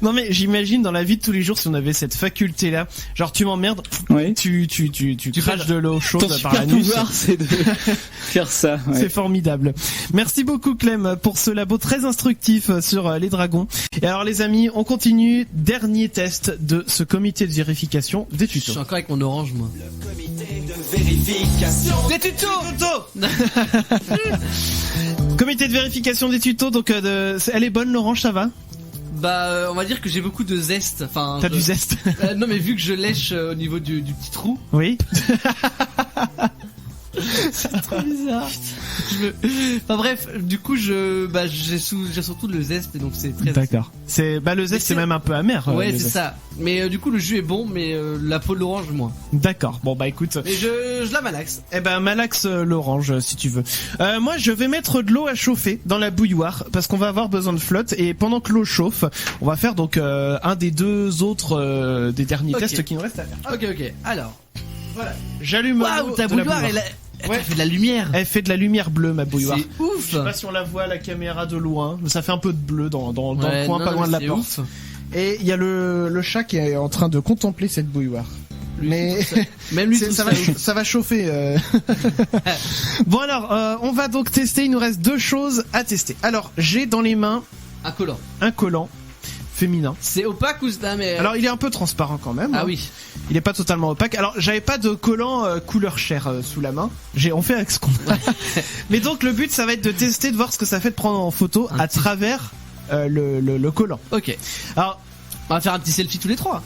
Non mais j'imagine dans la vie de tous les jours si on avait cette faculté-là, genre tu m'emmerdes, oui. tu craches de l'eau chaude par la nuit. Ton super pouvoir, c'est de faire ça. Ouais. C'est formidable. Merci beaucoup Clem pour ce labo très instructif sur les dragons. Et alors les amis, on continue. Dernier test de ce comité de vérification des tutos. Je suis encore avec mon orange, moi. Le comité de vérification des tutos. Comité de vérification des tutos. Donc elle est bonne, l'orange, ça va? On va dire que j'ai beaucoup de zeste. Enfin, t'as du zeste. Non, mais vu que je lèche au niveau du petit trou. Oui. C'est trop bizarre. Enfin bref, du coup j'ai surtout le zeste et donc c'est très. D'accord. Le zeste c'est même un peu amer. Ouais, c'est ça. Mais du coup le jus est bon, mais la peau de l'orange moins. D'accord. Bon écoute. Et je la malaxe. Malaxe l'orange si tu veux. Moi je vais mettre de l'eau à chauffer dans la bouilloire parce qu'on va avoir besoin de flotte et pendant que l'eau chauffe, on va faire donc un des deux autres des derniers tests qui nous restent à faire. Ok. Alors. Voilà. J'allume l'eau. Ta bouilloire, elle fait de la lumière. Elle fait de la lumière bleue, ma bouilloire. C'est ouf. Je sais pas si on la voit à la caméra de loin, mais ça fait un peu de bleu dans le coin, pas loin de la porte. Ouf. Et il y a le chat qui est en train de contempler cette bouilloire. Mais même lui, ça va chauffer. Bon alors, on va donc tester. Il nous reste deux choses à tester. Alors, j'ai dans les mains un collant féminin. C'est opaque ou c'est mais... Alors il est un peu transparent quand même. Ah oui. Il est pas totalement opaque. Alors j'avais pas de collant couleur chair sous la main. On fait avec ce qu'on a. Mais donc le but ça va être de tester, de voir ce que ça fait de prendre en photo à travers le collant. Ok. Alors on va faire un petit selfie tous les trois.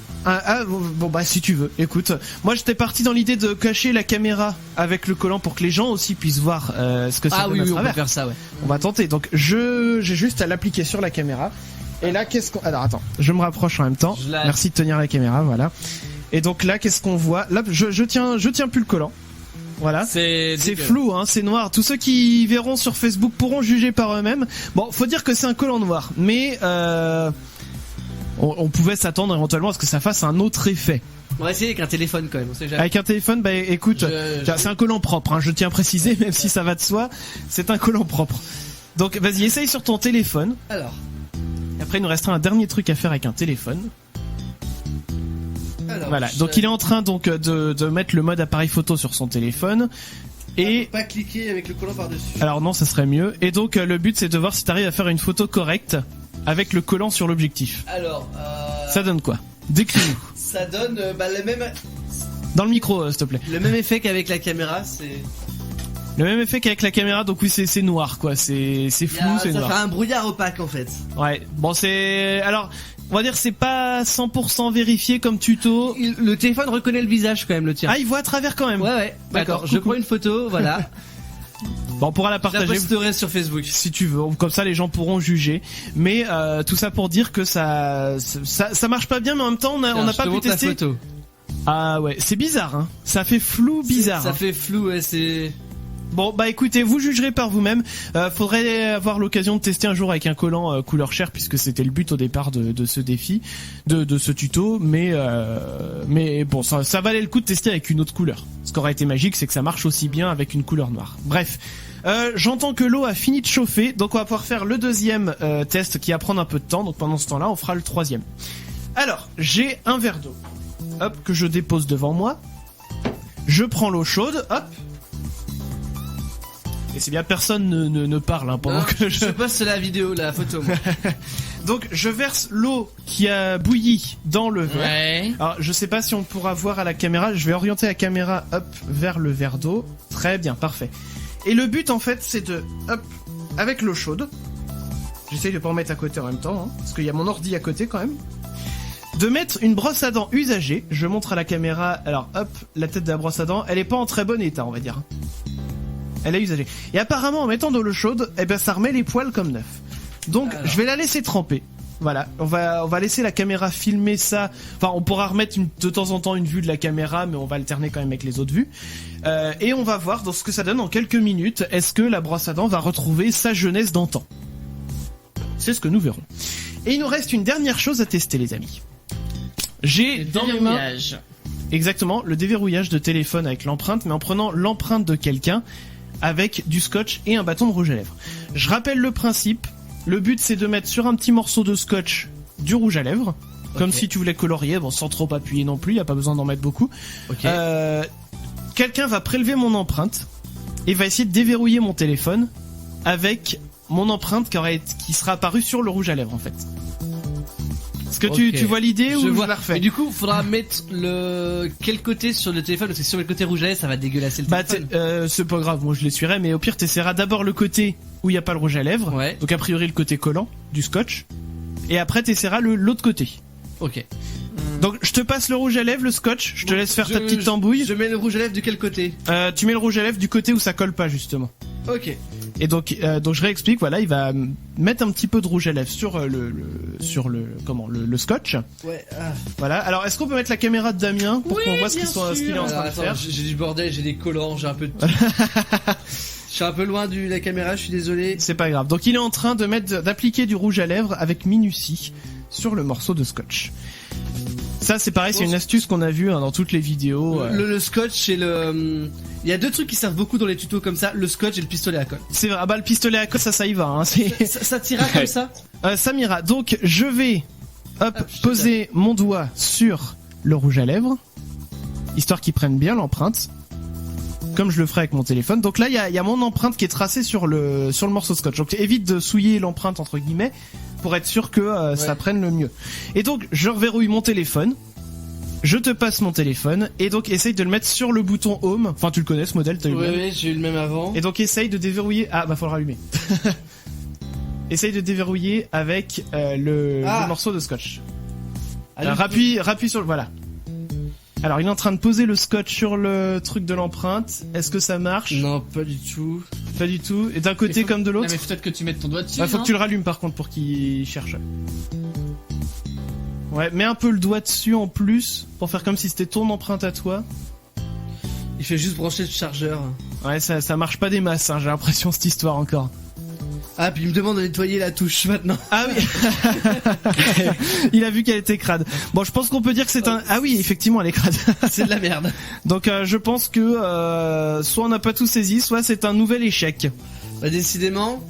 Si tu veux. Écoute, moi j'étais parti dans l'idée de cacher la caméra avec le collant pour que les gens aussi puissent voir ce que ça donne à travers. On peut faire ça, ouais. On va tenter. Donc j'ai juste à l'appliquer sur la caméra. Et là, alors attends, je me rapproche en même temps. Merci de tenir la caméra, voilà. Et donc là, qu'est-ce qu'on voit? Là, je tiens plus le collant. Voilà. C'est flou, hein, c'est noir. Tous ceux qui verront sur Facebook pourront juger par eux-mêmes. Bon, faut dire que c'est un collant noir, mais on pouvait s'attendre éventuellement à ce que ça fasse un autre effet. On va essayer avec un téléphone quand même, on sait jamais. Avec un téléphone, écoute, c'est un collant propre, hein, je tiens à préciser, même si ça va de soi, c'est un collant propre. Donc vas-y, essaye sur ton téléphone. Alors. Après, il nous restera un dernier truc à faire avec un téléphone. Alors, voilà. Donc, il est en train de mettre le mode appareil photo sur son téléphone. Et pas cliquer avec le collant par-dessus. Alors non, ça serait mieux. Et donc, le but, c'est de voir si tu arrives à faire une photo correcte avec le collant sur l'objectif. Alors, ça donne quoi? Décris-nous. Ça donne le même. Dans le micro, s'il te plaît. Le même effet qu'avec la caméra, c'est. Le même effet qu'avec la caméra, donc oui, c'est noir, quoi. C'est flou, c'est noir. Ça fait un brouillard opaque, en fait. Ouais. Bon, alors, on va dire c'est pas 100% vérifié comme tuto. Le téléphone reconnaît le visage quand même, le tien. Ah, il voit à travers quand même. Ouais. D'accord. Je prends une photo, voilà. Bon, on pourra la partager. Je la posterai sur Facebook si tu veux. Comme ça, les gens pourront juger. Mais tout ça pour dire que ça marche pas bien, mais en même temps, on n'a pas pu tester. La photo. Ah ouais, c'est bizarre, hein. Ça fait flou, bizarre. Ça fait flou, ouais, c'est. Bon bah écoutez, vous jugerez par vous-même. Faudrait avoir l'occasion de tester un jour avec un collant couleur chair, puisque c'était le but au départ de ce défi, de ce tuto. Mais bon, ça valait le coup de tester avec une autre couleur. Ce qui aurait été magique, c'est que ça marche aussi bien avec une couleur noire. Bref, j'entends que l'eau a fini de chauffer, donc on va pouvoir faire le deuxième test qui va prendre un peu de temps. Donc pendant ce temps-là, on fera le troisième. Alors, j'ai un verre d'eau, hop, que je dépose devant moi. Je prends l'eau chaude, hop. Et c'est bien, personne ne parle hein, pendant que je poste la vidéo, la photo. Moi. Donc je verse l'eau qui a bouilli dans le verre. Ouais. Alors je sais pas si on pourra voir à la caméra. Je vais orienter la caméra hop vers le verre d'eau. Très bien, parfait. Et le but en fait c'est de hop avec l'eau chaude. J'essaye de pas en mettre à côté en même temps, hein, parce qu'il y a mon ordi à côté quand même. De mettre une brosse à dents usagée. Je montre à la caméra. Alors hop, la tête de la brosse à dents. Elle est pas en très bon état, on va dire. Elle est usagée. Et apparemment, en mettant de l'eau chaude, eh ben, ça remet les poils comme neuf. Donc, je vais la laisser tremper. Voilà. On va laisser la caméra filmer ça. Enfin, on pourra remettre de temps en temps une vue de la caméra, mais on va alterner quand même avec les autres vues. Et on va voir dans ce que ça donne en quelques minutes. Est-ce que la brosse à dents va retrouver sa jeunesse d'antan? C'est ce que nous verrons. Et il nous reste une dernière chose à tester, les amis. J'ai dans mes mains... Exactement, le déverrouillage de téléphone avec l'empreinte, mais en prenant l'empreinte de quelqu'un avec du scotch et un bâton de rouge à lèvres. Je rappelle le principe. Le but, c'est de mettre sur un petit morceau de scotch du rouge à lèvres, comme si tu voulais colorier, bon, sans trop appuyer non plus, y a pas besoin d'en mettre beaucoup. Quelqu'un va prélever mon empreinte et va essayer de déverrouiller mon téléphone avec mon empreinte qui sera apparue sur le rouge à lèvres, en fait. Est-ce que tu vois l'idée ou je la refais? Et du coup, il faudra mettre quel côté sur le téléphone, parce que sur le côté rouge à lèvres, ça va dégueulasser le téléphone. C'est pas grave, moi je l'essuierai, mais au pire t'essaieras d'abord le côté où il y a pas le rouge à lèvres, donc a priori le côté collant du scotch, et après t'essaieras l'autre côté. Ok. Donc je te passe le rouge à lèvres, le scotch, je te laisse faire ta petite tambouille. Je mets le rouge à lèvres de quel côté? Tu mets le rouge à lèvres du côté où ça colle pas justement. Ok. Et donc je réexplique, voilà, il va mettre un petit peu de rouge à lèvres sur le scotch. Ouais. Voilà. Alors est-ce qu'on peut mettre la caméra de Damien pour qu'on voit ce qu'il est en train de faire? J'ai du bordel, j'ai des collants, j'ai un peu de tout. Je suis un peu loin de la caméra, je suis désolé. C'est pas grave. Donc il est en train d'appliquer du rouge à lèvres avec minutie sur le morceau de scotch. Ça c'est pareil, c'est une astuce qu'on a vue dans toutes les vidéos. Le scotch et le... Il y a deux trucs qui servent beaucoup dans les tutos comme ça, le scotch et le pistolet à colle. C'est vrai, le pistolet à colle ça y va. Hein, ça t'ira comme ça ça m'ira. Donc je vais poser mon doigt sur le rouge à lèvres, histoire qu'il prenne bien l'empreinte, comme je le ferai avec mon téléphone. Donc là il y a mon empreinte qui est tracée sur le morceau de scotch. Donc évite de souiller l'empreinte entre guillemets, pour être sûr que ça prenne le mieux. Et donc je reverrouille mon téléphone, je te passe mon téléphone, et donc essaye de le mettre sur le bouton home. Enfin tu le connais ce modèle, t'as eu le même. Oui, j'ai eu le même avant. Et donc essaye de déverrouiller... Ah bah faut le rallumer. Essaye de déverrouiller avec le morceau de scotch. Alors, rappuie sur le... Voilà. Alors il est en train de poser le scotch sur le truc de l'empreinte. Est-ce que ça marche? Non, pas du tout. Pas du tout. Et d'un côté comme de l'autre? Mais peut-être que tu mettes ton doigt dessus. Faut que tu le rallumes par contre pour qu'il cherche. Ouais, mets un peu le doigt dessus en plus pour faire comme si c'était ton empreinte à toi. Il fait juste brancher le chargeur. Ouais, ça marche pas des masses, hein, j'ai l'impression cette histoire encore. Ah, puis il me demande de nettoyer la touche maintenant. Ah oui. Il a vu qu'elle était crade. Bon, je pense qu'on peut dire que c'est un... Ah oui, effectivement, elle est crade. C'est de la merde. Donc je pense que soit on n'a pas tout saisi, soit c'est un nouvel échec. Bah décidément.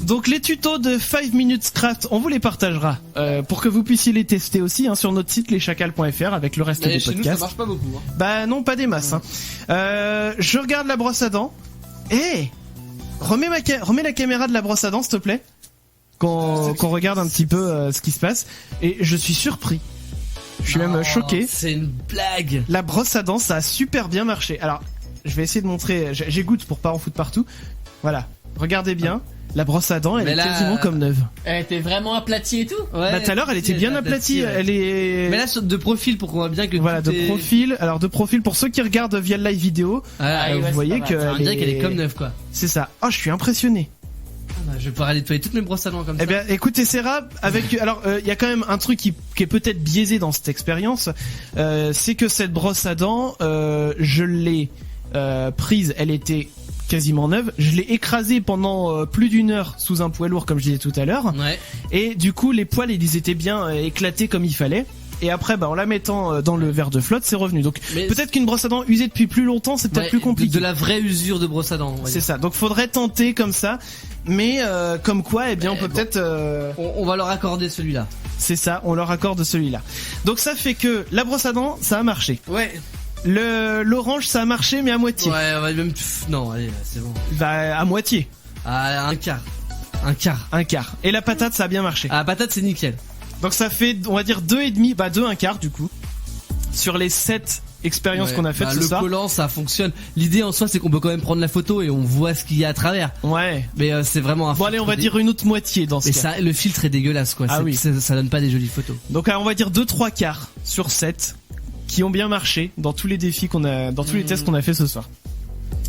Donc les tutos de 5 Minutes Craft, on vous les partagera pour que vous puissiez les tester aussi sur notre site leschacals.fr avec le reste des chez podcasts. Nous, ça marche pas beaucoup. Hein. Bah non, pas des masses. Hein. Je regarde la brosse à dents. Remets la caméra de la brosse à dents, s'il te plaît. Qu'on regarde un petit peu ce qui se passe. Et je suis surpris. Je suis même choqué. C'est une blague. La brosse à dents, ça a super bien marché. Alors, je vais essayer de montrer. J'égoutte pour pas en foutre partout. Voilà. Regardez bien. La brosse à dents, elle est quasiment comme neuve. Elle était vraiment aplatie et tout. Ouais, bah tout à l'heure, elle était bien aplatie. Ouais. Elle est. Mais là, de profil pour qu'on voit bien que. Voilà, de profil. Alors de profil pour ceux qui regardent via le live vidéo, vous voyez que. On dirait qu'elle est comme neuve, quoi. C'est ça. Oh, je suis impressionné. Je vais pouvoir nettoyer toutes mes brosses à dents comme ça. Eh bien, écoute, Sarah, avec alors il y a quand même un truc qui est peut-être biaisé dans cette expérience, c'est que cette brosse à dents, je l'ai prise, elle était quasiment neuve. Je l'ai écrasée pendant plus d'une heure sous un poids lourd, comme je disais tout à l'heure. Ouais. Et du coup, les poils, ils étaient bien éclatés comme il fallait. Et après, en la mettant dans le verre de flotte, c'est revenu. Donc, peut-être qu'une brosse à dents usée depuis plus longtemps, c'est peut-être plus compliqué. De la vraie usure de brosse à dents. C'est ça. Donc, faudrait tenter comme ça. Mais comme quoi, on peut peut-être... On va leur accorder celui-là. C'est ça, on leur accorde celui-là. Donc ça fait que la brosse à dents, ça a marché. Ouais. L'orange, ça a marché, mais à moitié. Ouais, même... Non, allez, c'est bon. À moitié. Un quart. Un quart. Et la patate, ça a bien marché. La patate, c'est nickel. Donc ça fait, on va dire 2,5, 2 un quart du coup. Sur les 7 expériences qu'on a faites ce soir. Le collant, ça fonctionne. L'idée en soi, c'est qu'on peut quand même prendre la photo et on voit ce qu'il y a à travers. Ouais. Mais c'est vraiment un Bon allez, on va dire une autre moitié dans ce cas. Mais ça, le filtre est dégueulasse quoi. Ah oui. Ça donne pas des jolies photos. Donc on va dire 2-3 quarts sur 7 qui ont bien marché dans tous les défis qu'on a, dans tous les tests qu'on a fait ce soir.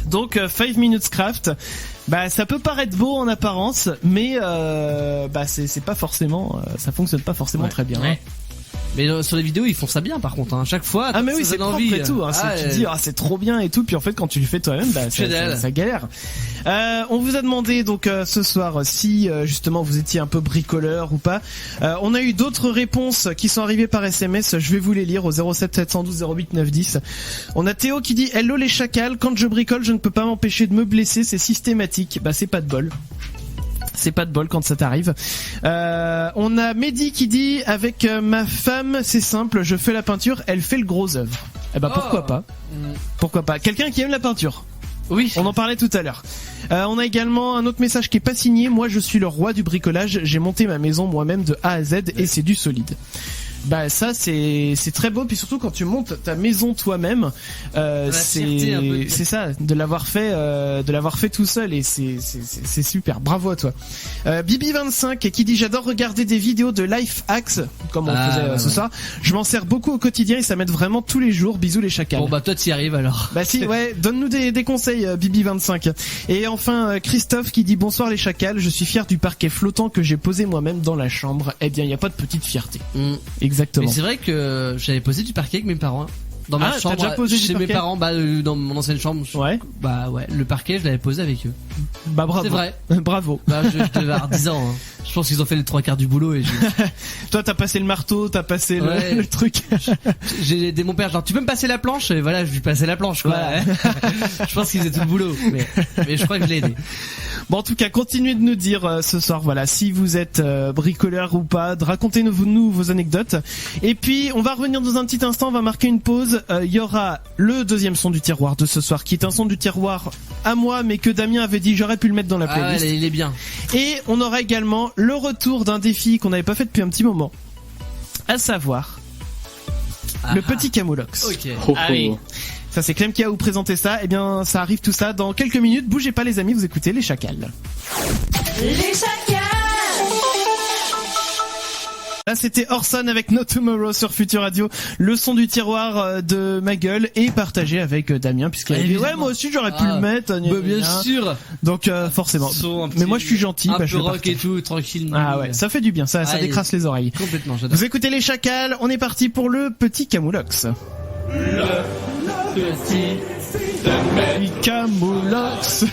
Donc 5 minutes craft, ça peut paraître beau en apparence, mais c'est pas forcément, ça fonctionne pas forcément très bien. Ouais. Mais sur les vidéos, ils font ça bien par contre. À chaque fois. Ah mais oui, c'est propre et tout. Tu te dis c'est trop bien et tout, puis en fait quand tu le fais toi-même, ça galère. On vous a demandé donc ce soir si justement vous étiez un peu bricoleur ou pas. On a eu d'autres réponses qui sont arrivées par SMS. Je vais vous les lire au 07 712 08 910. On a Théo qui dit hello les chacals. Quand je bricole, je ne peux pas m'empêcher de me blesser. C'est systématique. C'est pas de bol. C'est pas de bol quand ça t'arrive. On a Mehdi qui dit avec ma femme c'est simple, je fais la peinture, elle fait le gros œuvre. Pourquoi pas. Pourquoi pas. Quelqu'un qui aime la peinture. Oui. On en parlait tout à l'heure. On a également un autre message qui est pas signé. Moi je suis le roi du bricolage, j'ai monté ma maison moi-même de A à Z et c'est du solide. Ça c'est très beau, puis surtout quand tu montes ta maison toi-même, c'est ça, de l'avoir fait tout seul, et c'est super. Bravo à toi. Bibi25 qui dit j'adore regarder des vidéos de life hacks comme on faisait ce soir. Je m'en sers beaucoup au quotidien et ça m'aide vraiment tous les jours. Bisous les chacals. Bon toi t'y arrives alors. Si ouais, donne-nous des conseils Bibi25. Et enfin Christophe qui dit bonsoir les chacals, je suis fier du parquet flottant que j'ai posé moi-même dans la chambre. Eh bien il y a pas de petite fierté. Exactement. Mais c'est vrai que j'avais posé du parquet avec mes parents. Dans ma chambre, t'as déjà posé chez mes parents, dans mon ancienne chambre. Ouais. Le parquet, je l'avais posé avec eux. Bravo. C'est vrai. Bravo. Je devais avoir 10 ans. Hein. Je pense qu'ils ont fait les 3/4 du boulot. Toi, t'as passé le marteau, t'as passé le truc. J'ai aidé mon père, genre, tu peux me passer la planche? Et voilà, je lui passais la planche, quoi. Ouais. Je pense qu'ils faisaient tout le boulot. Mais je crois que je l'ai aidé. Bon, en tout cas, continuez de nous dire ce soir, si vous êtes bricoleur ou pas, racontez-nous vos anecdotes. Et puis, on va revenir dans un petit instant, on va marquer une pause. Il y aura le deuxième son du tiroir de ce soir, qui est un son du tiroir à moi, mais que Damien avait dit j'aurais pu le mettre dans la playlist. Il est bien. Et on aura également le retour d'un défi qu'on n'avait pas fait depuis un petit moment, à savoir le petit camoulox. Ok. Allez. Ça c'est Clem qui a vous présenté ça. Eh bien ça arrive tout ça dans quelques minutes. Bougez pas les amis, vous écoutez les chacals. Les chacals. Là c'était Orson avec No Tomorrow sur Future Radio. Le son du tiroir de ma gueule est partagé avec Damien puisqu'il a dit moi aussi j'aurais pu le mettre. Bien sûr. Donc forcément. Mais moi je suis gentil. Un peu rock et tout, tranquille. Ah ouais, ça fait du bien, ça décrasse les oreilles. Complètement, j'adore. Vous écoutez les chacals, on est parti pour le petit camoulox. Le petit camoulox.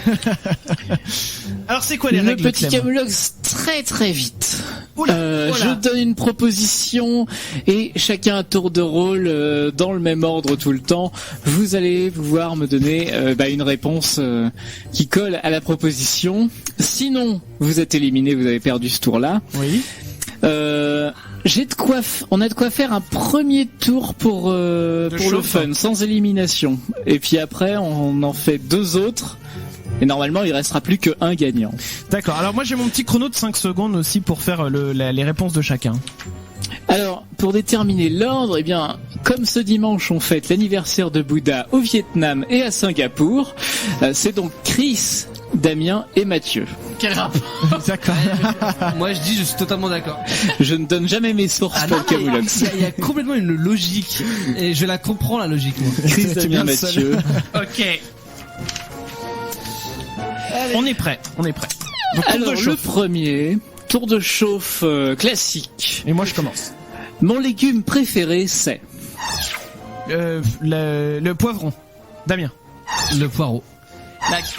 Alors c'est quoi les règles? Le petit camoulox très très vite. Je donne une proposition et chacun à tour de rôle dans le même ordre tout le temps. Vous allez pouvoir me donner une réponse qui colle à la proposition. Sinon, vous êtes éliminé, vous avez perdu ce tour-là. Oui. On a de quoi faire un premier tour pour le fun, sans élimination. Et puis après, on en fait 2 autres. Et normalement, il restera plus qu'un gagnant. D'accord. Alors moi, j'ai mon petit chrono de 5 secondes aussi pour faire les réponses de chacun. Alors, pour déterminer l'ordre, comme ce dimanche on fête l'anniversaire de Bouddha au Vietnam et à Singapour, c'est donc Chris, Damien et Mathieu. Quel rap. D'accord. Moi je dis, je suis totalement d'accord. Je ne donne jamais mes sources pour le camoulox. Il y a complètement une logique, et je la comprends la logique. Moi. Chris, Damien, Mathieu. Ok. On est prêt. Donc, alors le premier tour de chauffe classique. Et moi je commence. Mon légume préféré c'est le poivron. Damien. Le poireau.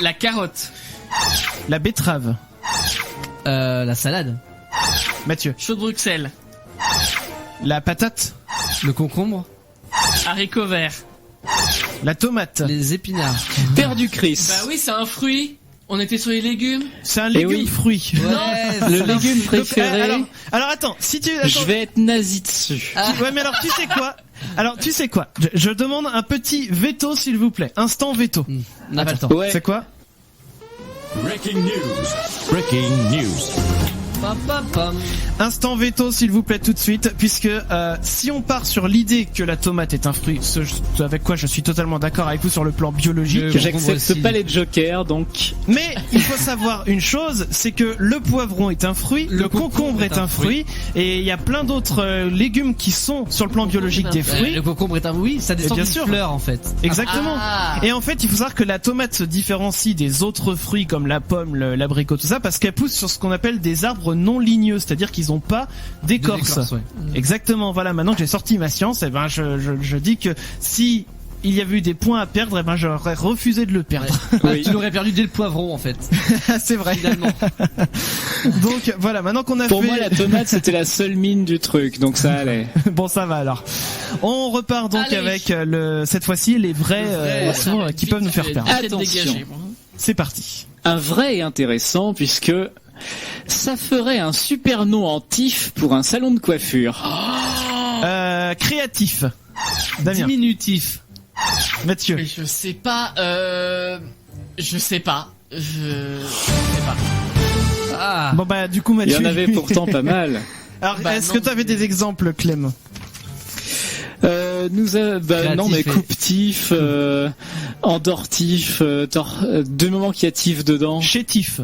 La carotte. La betterave. La salade. Mathieu. Chou de Bruxelles. La patate. Le concombre. Haricots verts. La tomate. Les épinards. Perdu Chris. Bah oui, c'est un fruit. On était sur les légumes. C'est un légume fruit. Ouais, Le légume préféré. Alors attends, si tu Je vais être nazi dessus. Ouais, mais alors tu sais quoi? Alors tu sais quoi? Je demande un petit veto s'il vous plaît. Instant veto. On n'a pas le temps. Ouais. C'est quoi? Breaking news. Pam, pam, pam. Instant veto s'il vous plaît tout de suite, puisque si on part sur l'idée que la tomate est un fruit, ce avec quoi je suis totalement d'accord avec vous sur le plan biologique. J'accepte pas les jokers, donc. Mais il faut savoir une chose, c'est que le poivron est un fruit, le concombre est un fruit, et il y a plein d'autres légumes qui sont sur le plan biologique des fruits. Le concombre est un oui, ça descend bien d'une sûr. fleur en fait. Exactement. Ah. Et en fait, il faut savoir que la tomate se différencie des autres fruits comme la pomme, l'abricot, tout ça, parce qu'elle pousse sur ce qu'on appelle des arbres non ligneux, c'est-à-dire qu'ils n'ont pas d'écorce. Ouais. Exactement. Voilà. Maintenant que j'ai sorti ma science, eh ben je dis que si il y avait eu des points à perdre, eh ben j'aurais refusé de le perdre. Ouais. Tu l'aurais perdu dès le poivron en fait. C'est vrai. Finalement. Donc voilà. Maintenant qu'on a Pour fait. moi, la tomate, c'était la seule mine du truc, donc ça allait. Bon, ça va alors. On repart donc Allez. avec cette fois-ci les vrais sons qui peuvent nous faire perdre. Attention. C'est parti. Un vrai et intéressant, puisque ça ferait un super nom en tif pour un salon de coiffure. Créatif. Damien. Diminutif. Mathieu. Mais je sais pas. Je sais pas. Ah. Bon bah du coup Il Mathieu. y en avait pourtant pas mal. Alors Bah, est-ce non, que tu avais des exemples, Clem? Non mais Créatif et- coupe-tif, endortif, deux moments qu'il y a tif dedans. Chétif.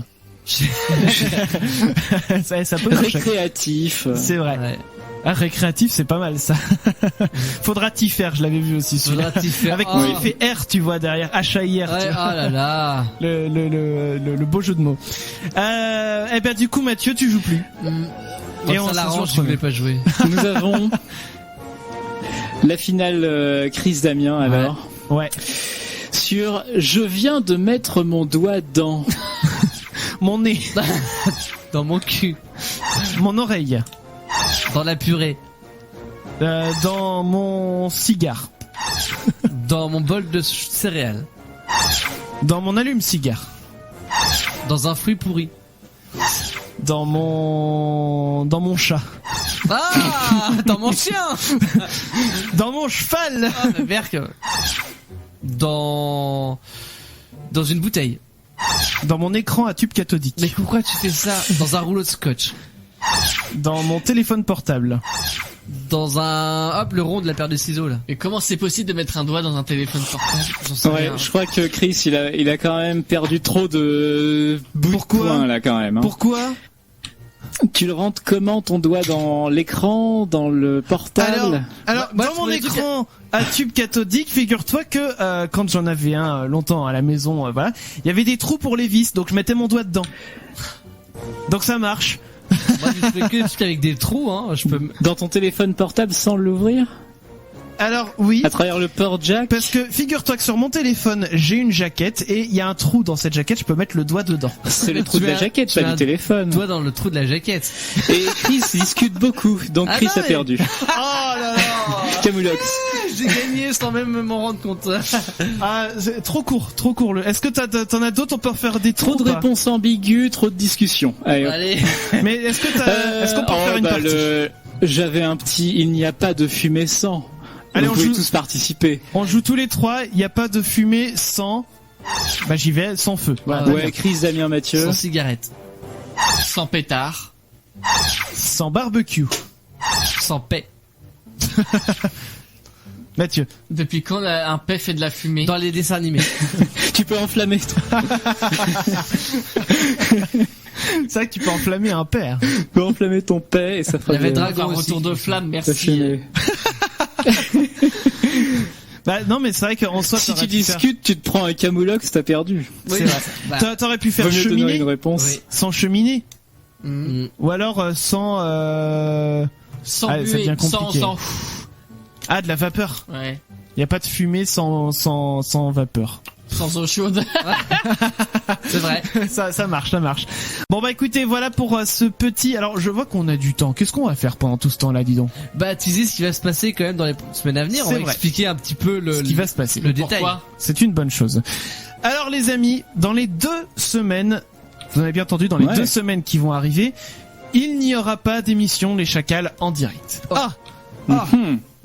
ça peut marcher. Récréatif. C'est vrai. Ouais. Ah, récréatif, c'est pas mal ça. Faudra t'y faire, je l'avais vu aussi celui-là. Faudra t'y faire. Avec Oh. il fait R, tu vois derrière H-A-I-R. Ouais, tu oh vois. là là. Le beau jeu de mots. Eh ben du coup Mathieu, tu joues plus. Et on ça se l'arrange, retrouve. je voulais pas jouer. Nous avons la finale Chris Damien alors. Ouais. Sur je viens de mettre mon doigt dans. Mon nez, Dans mon cul. mon oreille, Dans la purée. dans mon cigare, Dans mon bol de céréales. dans mon allume-cigare, Dans un fruit pourri. dans mon chat, Ah. Dans mon chien. dans mon cheval, Ah, mais Berk. Dans une bouteille. dans mon écran à tube cathodique, Mais pourquoi tu fais ça? Dans un rouleau de scotch. dans mon téléphone portable, Dans un... Hop, le rond de la paire de ciseaux là. Et comment c'est possible de mettre un doigt dans un téléphone portable? J'en sais Ouais, rien. je crois que Chris il a quand même perdu trop de bouts Pourquoi de points là quand même. Hein. Pourquoi? Tu le rentres comment ton doigt dans l'écran, dans le portable? Alors Moi, dans je mon trouvais écran à tube cathodique, figure-toi que quand j'en avais un longtemps à la maison, voilà, il y avait des trous pour les vis, donc je mettais mon doigt dedans. Donc ça marche. Moi, je fais que des trucs avec des trous, hein. Je peux... Dans ton téléphone portable sans l'ouvrir? Alors oui. À travers le port jack? Parce que figure-toi que sur mon téléphone, j'ai une jaquette et il y a un trou dans cette jaquette, je peux mettre le doigt dedans. C'est le trou de la jaquette, tu pas as du téléphone. Toi dans le trou de la jaquette. Et Chris discute beaucoup, donc Ah Chris non, a mais- perdu. Oh là là. Camoulox. J'ai gagné sans même m'en rendre compte. Ah, c'est trop court. Est-ce que t'en as d'autres? On peut faire des Trop trous de ou pas? réponses ambiguës, trop de discussions. Allez, hop. Allez. Mais est-ce qu'on peut faire une partie? J'avais un petit, il n'y a pas de fumée sans. Allez, Vous on pouvez joue. tous participer. On joue tous les trois. Il n'y a pas de fumée sans. Bah j'y vais sans feu. Voilà. Ouais, Chris, Damien, Mathieu. Sans cigarette. Sans pétard. Sans barbecue. Sans paix. Mathieu. Depuis quand un paix fait de la fumée? Dans les dessins animés. Tu peux enflammer. Toi. C'est vrai que tu peux enflammer un père. Tu peux enflammer ton paix et ça fera Il y avait des- Dragon Un aussi. retour de flamme, ça merci. fumée. Bah non, mais c'est vrai qu'en soi, Si t'aurais tu pu faire- discutes, tu te prends un camoulox, t'as perdu. C'est vrai. Bah, T'aurais pu faire Vaut mieux donner cheminée une réponse. Oui. sans cheminée, mm. ou alors sans. Sans Ah, ça buée, devient sans, compliqué. sans. Ah, de la vapeur. Ouais. Il y a pas de fumée sans vapeur. Sans eau chaude. C'est vrai. ça marche. Bon bah écoutez, voilà pour ce petit... Alors je vois qu'on a du temps. Qu'est-ce qu'on va faire pendant tout ce temps-là, dis donc? Bah teaser ce qui va se passer quand même dans les semaines à venir. On va expliquer un petit peu ce qui va se passer. Le détail. C'est une bonne chose. Alors les amis, dans les 2 semaines, vous avez bien entendu, dans les 2 semaines qui vont arriver, il n'y aura pas d'émission Les Chacals en direct.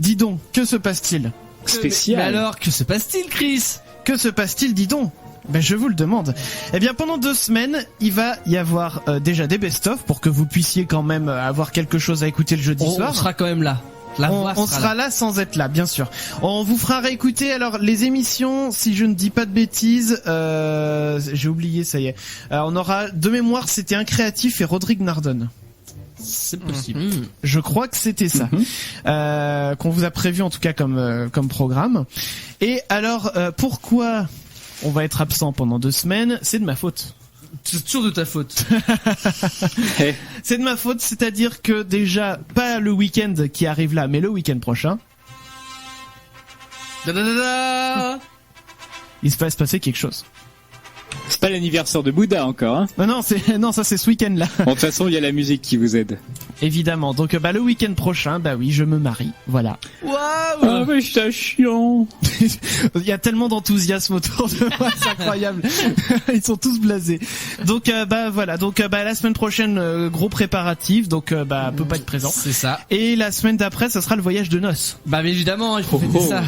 Dis donc, que se passe-t-il? Spécial. Mais alors, que se passe-t-il, Chris? Que se passe-t-il, dis donc? Ben je vous le demande. Eh bien pendant 2 semaines, il va y avoir déjà des best-of pour que vous puissiez quand même avoir quelque chose à écouter le jeudi soir. On sera quand même là. On sera là sans être là, bien sûr. On vous fera réécouter alors les émissions, si je ne dis pas de bêtises. J'ai oublié, ça y est. On aura de mémoire, c'était Un Créatif et Rodrigue Nardone. C'est possible. Je crois que c'était ça qu'on vous a prévu en tout cas comme programme. Et alors pourquoi on va être absent pendant 2 semaines? C'est de ma faute. C'est toujours de ta faute. C'est de ma faute, c'est-à-dire que déjà pas le week-end qui arrive là, mais le week-end prochain. Il va se passer quelque chose. C'est pas l'anniversaire de Bouddha encore, hein? Non, ça c'est ce week-end-là. Bon, de toute façon, il y a la musique qui vous aide. Évidemment. Donc, le week-end prochain, oui, je me marie. Voilà. Waouh! Ah, mais c'est chiant. Il y a tellement d'enthousiasme autour de moi, c'est incroyable. Ils sont tous blasés. Donc, voilà. Donc, la semaine prochaine, gros préparatif. Donc, peut pas être présent. C'est ça. Et la semaine d'après, ça sera le voyage de noces. Mais évidemment, il faut fêter ça.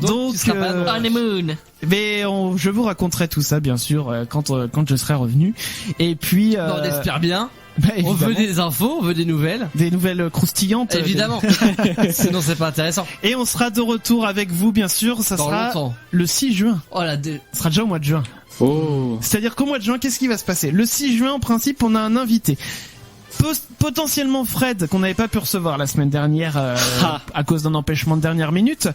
Donc, honeymoon. Mais je vous raconterai tout ça, bien sûr, quand je serai revenu. Et puis, on espère bien. On veut des infos, on veut des nouvelles. Des nouvelles croustillantes. Évidemment. Sinon, c'est pas intéressant. Et on sera de retour avec vous, bien sûr. Ça sera le 6 juin. Oh là, ça sera déjà au mois de juin. Oh. C'est-à-dire qu'au mois de juin, qu'est-ce qui va se passer? Le 6 juin, en principe, on a un invité. Potentiellement Fred, qu'on n'avait pas pu recevoir la semaine dernière à cause d'un empêchement de dernière minute.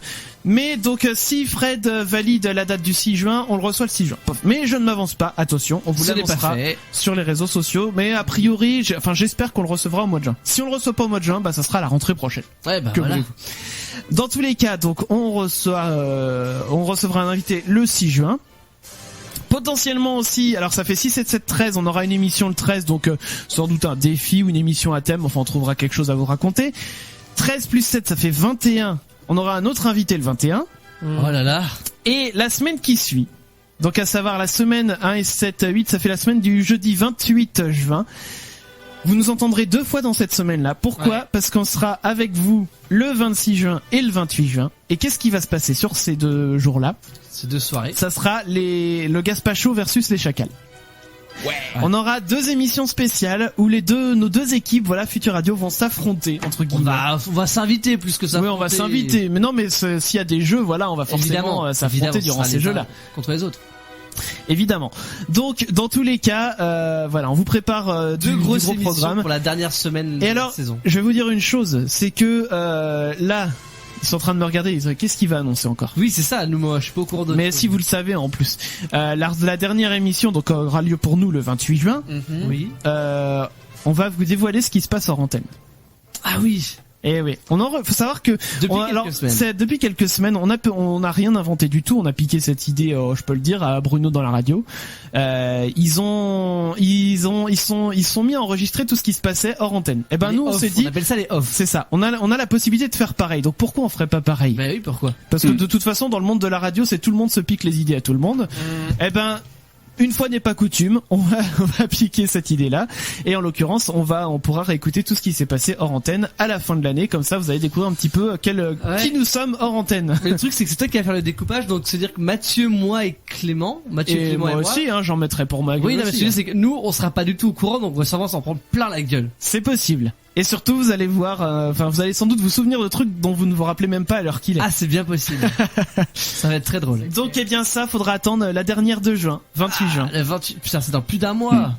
Mais donc si Fred valide la date du 6 juin, on le reçoit le 6 juin. Mais je ne m'avance pas, attention, on vous l'annoncera sur les réseaux sociaux. Mais a priori, j'espère qu'on le recevra au mois de juin. Si on le reçoit pas au mois de juin, ça sera la rentrée prochaine. Ouais, voilà. Dans tous les cas, donc on recevra un invité le 6 juin. Potentiellement aussi, alors ça fait 6, 7, 7, 13, on aura une émission le 13, donc sans doute un défi ou une émission à thème, enfin on trouvera quelque chose à vous raconter. 13 plus 7, ça fait 21, on aura un autre invité le 21. Oh là là. Et la semaine qui suit, donc à savoir la semaine 1 et 7, 8, ça fait la semaine du jeudi 28 juin. Vous nous entendrez 2 fois dans cette semaine-là. Pourquoi? Parce qu'on sera avec vous le 26 juin et le 28 juin. Et qu'est-ce qui va se passer sur ces 2 jours-là? Ces 2 soirées. Ça sera le Gaspacho versus les Chacals. Ouais. On aura 2 émissions spéciales où nos deux équipes, Futur Radio, vont s'affronter entre guillemets. On va s'inviter plus que ça. Oui, on va s'inviter. Mais non, mais s'il y a des jeux, on va forcément s'affronter durant ces jeux-là contre les autres. Évidemment. Donc, dans tous les cas, on vous prépare du gros programme pour la dernière semaine de la saison. Je vais vous dire une chose, c'est que là, ils sont en train de me regarder, ils disent qu'est-ce qu'il va annoncer encore? Oui, c'est ça, moi je suis pas au courant de. Mais si vous le savez en plus, la dernière émission donc aura lieu pour nous le 28 juin. Oui. On va vous dévoiler ce qui se passe hors antenne. Ah oui. Et oui, faut savoir que depuis quelques semaines, on n'a rien inventé du tout. On a piqué cette idée, je peux le dire, à Bruno dans la radio. Ils sont mis à enregistrer tout ce qui se passait hors antenne. Et nous on s'est dit, on appelle ça les off. C'est ça. On a la possibilité de faire pareil. Donc pourquoi on ferait pas pareil? Ben oui, pourquoi? Parce que de toute façon, dans le monde de la radio, c'est tout le monde se pique les idées à tout le monde. Une fois n'est pas coutume, on va piquer cette idée-là. Et en l'occurrence, on pourra réécouter tout ce qui s'est passé hors antenne à la fin de l'année. Comme ça, vous allez découvrir un petit peu qui nous sommes hors antenne. Mais le truc, c'est que c'est toi qui vas faire le découpage. Donc, c'est-à-dire que Mathieu, moi et Clément, moi aussi, j'en mettrai pour ma gueule. Oui, non, mais ce que je veux dire, c'est que nous, on sera pas du tout au courant, donc on va sûrement s'en prendre plein la gueule. C'est possible. Et surtout, vous allez voir, vous allez sans doute vous souvenir de trucs dont vous ne vous rappelez même pas à l'heure qu'il est. Ah, c'est bien possible. Ça va être très drôle. Donc, faudra attendre la dernière de juin, 28 juin. Le 28, putain, c'est dans plus d'un mois.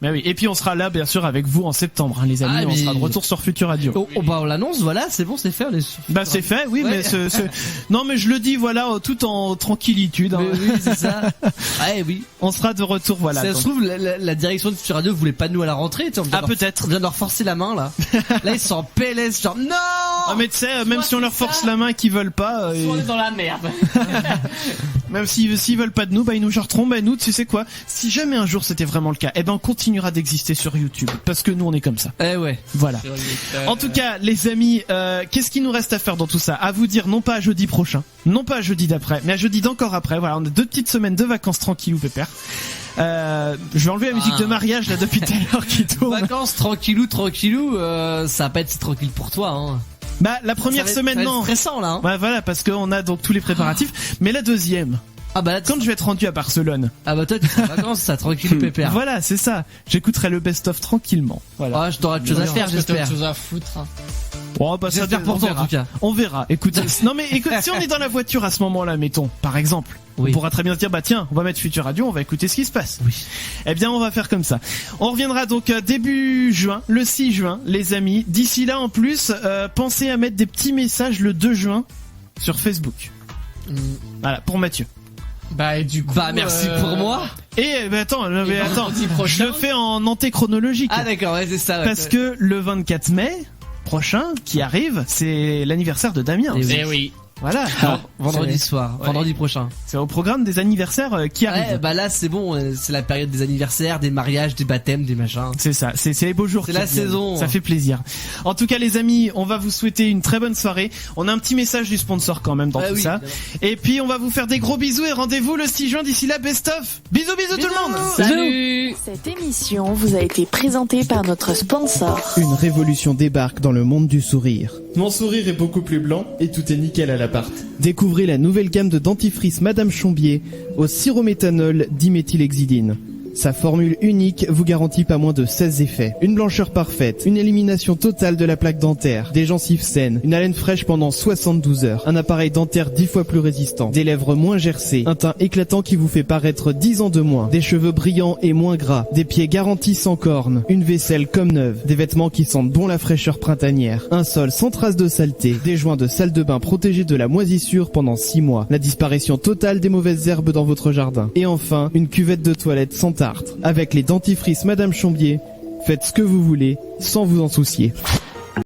Bah oui. Et puis on sera là bien sûr avec vous en septembre, hein, les amis. On sera de retour sur Futur Radio. On l'annonce, voilà, c'est bon, c'est fait. C'est fait, oui, ouais. Mais non, mais je le dis, voilà, tout en tranquillitude. Hein. Oui, c'est ça. Ouais, oui. On sera de retour, voilà. Ça se trouve, la direction de Futur Radio voulait pas de nous à la rentrée. Peut-être. On vient de leur forcer la main là. Là, ils sont en PLS, genre non. Ah mais tu sais, même si on leur force la main et qu'ils veulent pas, on est dans la merde. Même s'ils veulent pas de nous, ils nous jarteront. Nous, tu sais quoi, si jamais un jour c'était vraiment le cas, on continuera d'exister sur YouTube parce que nous on est comme ça. Ouais. Voilà. En tout cas, les amis, qu'est-ce qu'il nous reste à faire dans tout ça? À vous dire, non pas à jeudi prochain, non pas à jeudi d'après, mais à jeudi d'encore après. Voilà, on a 2 petites semaines de vacances tranquillou pépère. Je vais enlever la musique de mariage là depuis tout à l'heure qui tourne. Vacances tranquillou, ça va pas être si tranquille pour toi, hein. La première semaine non. C'est stressant là. Hein. Voilà, parce qu'on a donc tous les préparatifs. Mais la deuxième. Quand je vais être rendu à Barcelone. Toi tu es en vacances, ça tranquille pépère. Voilà, c'est ça. J'écouterai le best-of tranquillement. Voilà. Je t'aurai de choses à faire, j'espère. Choses à foutre. Ça faire pour toi en tout cas. On verra. Écoute, non mais écoute, si on est dans la voiture à ce moment-là, mettons, par exemple, on pourra très bien se dire tiens, on va mettre Futur Radio, on va écouter ce qui se passe. Oui. Eh bien, on va faire comme ça. On reviendra donc début juin, le 6 juin, les amis. D'ici là, en plus, pensez à mettre des petits messages le 2 juin sur Facebook. Voilà, pour Mathieu. Et du coup, merci pour moi. Et attends, je le fais en antéchronologique. D'accord, c'est ça. Parce que le 24 mai prochain qui arrive, c'est l'anniversaire de Damien. Eh oui. Voilà. Vendredi soir, vendredi prochain. C'est au programme des anniversaires qui arrivent. Là c'est bon, c'est la période des anniversaires, des mariages, des baptêmes, des machins. C'est ça, c'est les beaux jours. C'est la saison. Ça fait plaisir. En tout cas les amis, on va vous souhaiter une très bonne soirée. On a un petit message du sponsor quand même dans tout ça. Et puis on va vous faire des gros bisous et rendez-vous le 6 juin d'ici là, best of. Bisous tout le monde. Salut. Cette émission vous a été présentée par notre sponsor. Une révolution débarque dans le monde du sourire. Mon sourire est beaucoup plus blanc et tout est nickel à l'appart. Découvrez la nouvelle gamme de dentifrice Madame Chombier au sirométhanol diméthylhexidine. Sa formule unique vous garantit pas moins de 16 effets. Une blancheur parfaite, une élimination totale de la plaque dentaire, des gencives saines, une haleine fraîche pendant 72 heures, un appareil dentaire 10 fois plus résistant, des lèvres moins gercées, un teint éclatant qui vous fait paraître 10 ans de moins, des cheveux brillants et moins gras, des pieds garantis sans cornes, une vaisselle comme neuve, des vêtements qui sentent bon la fraîcheur printanière, un sol sans trace de saleté, des joints de salle de bain protégés de la moisissure pendant 6 mois, la disparition totale des mauvaises herbes dans votre jardin, et enfin une cuvette de toilette sans tartre. Avec les dentifrices Madame Chombier, faites ce que vous voulez sans vous en soucier.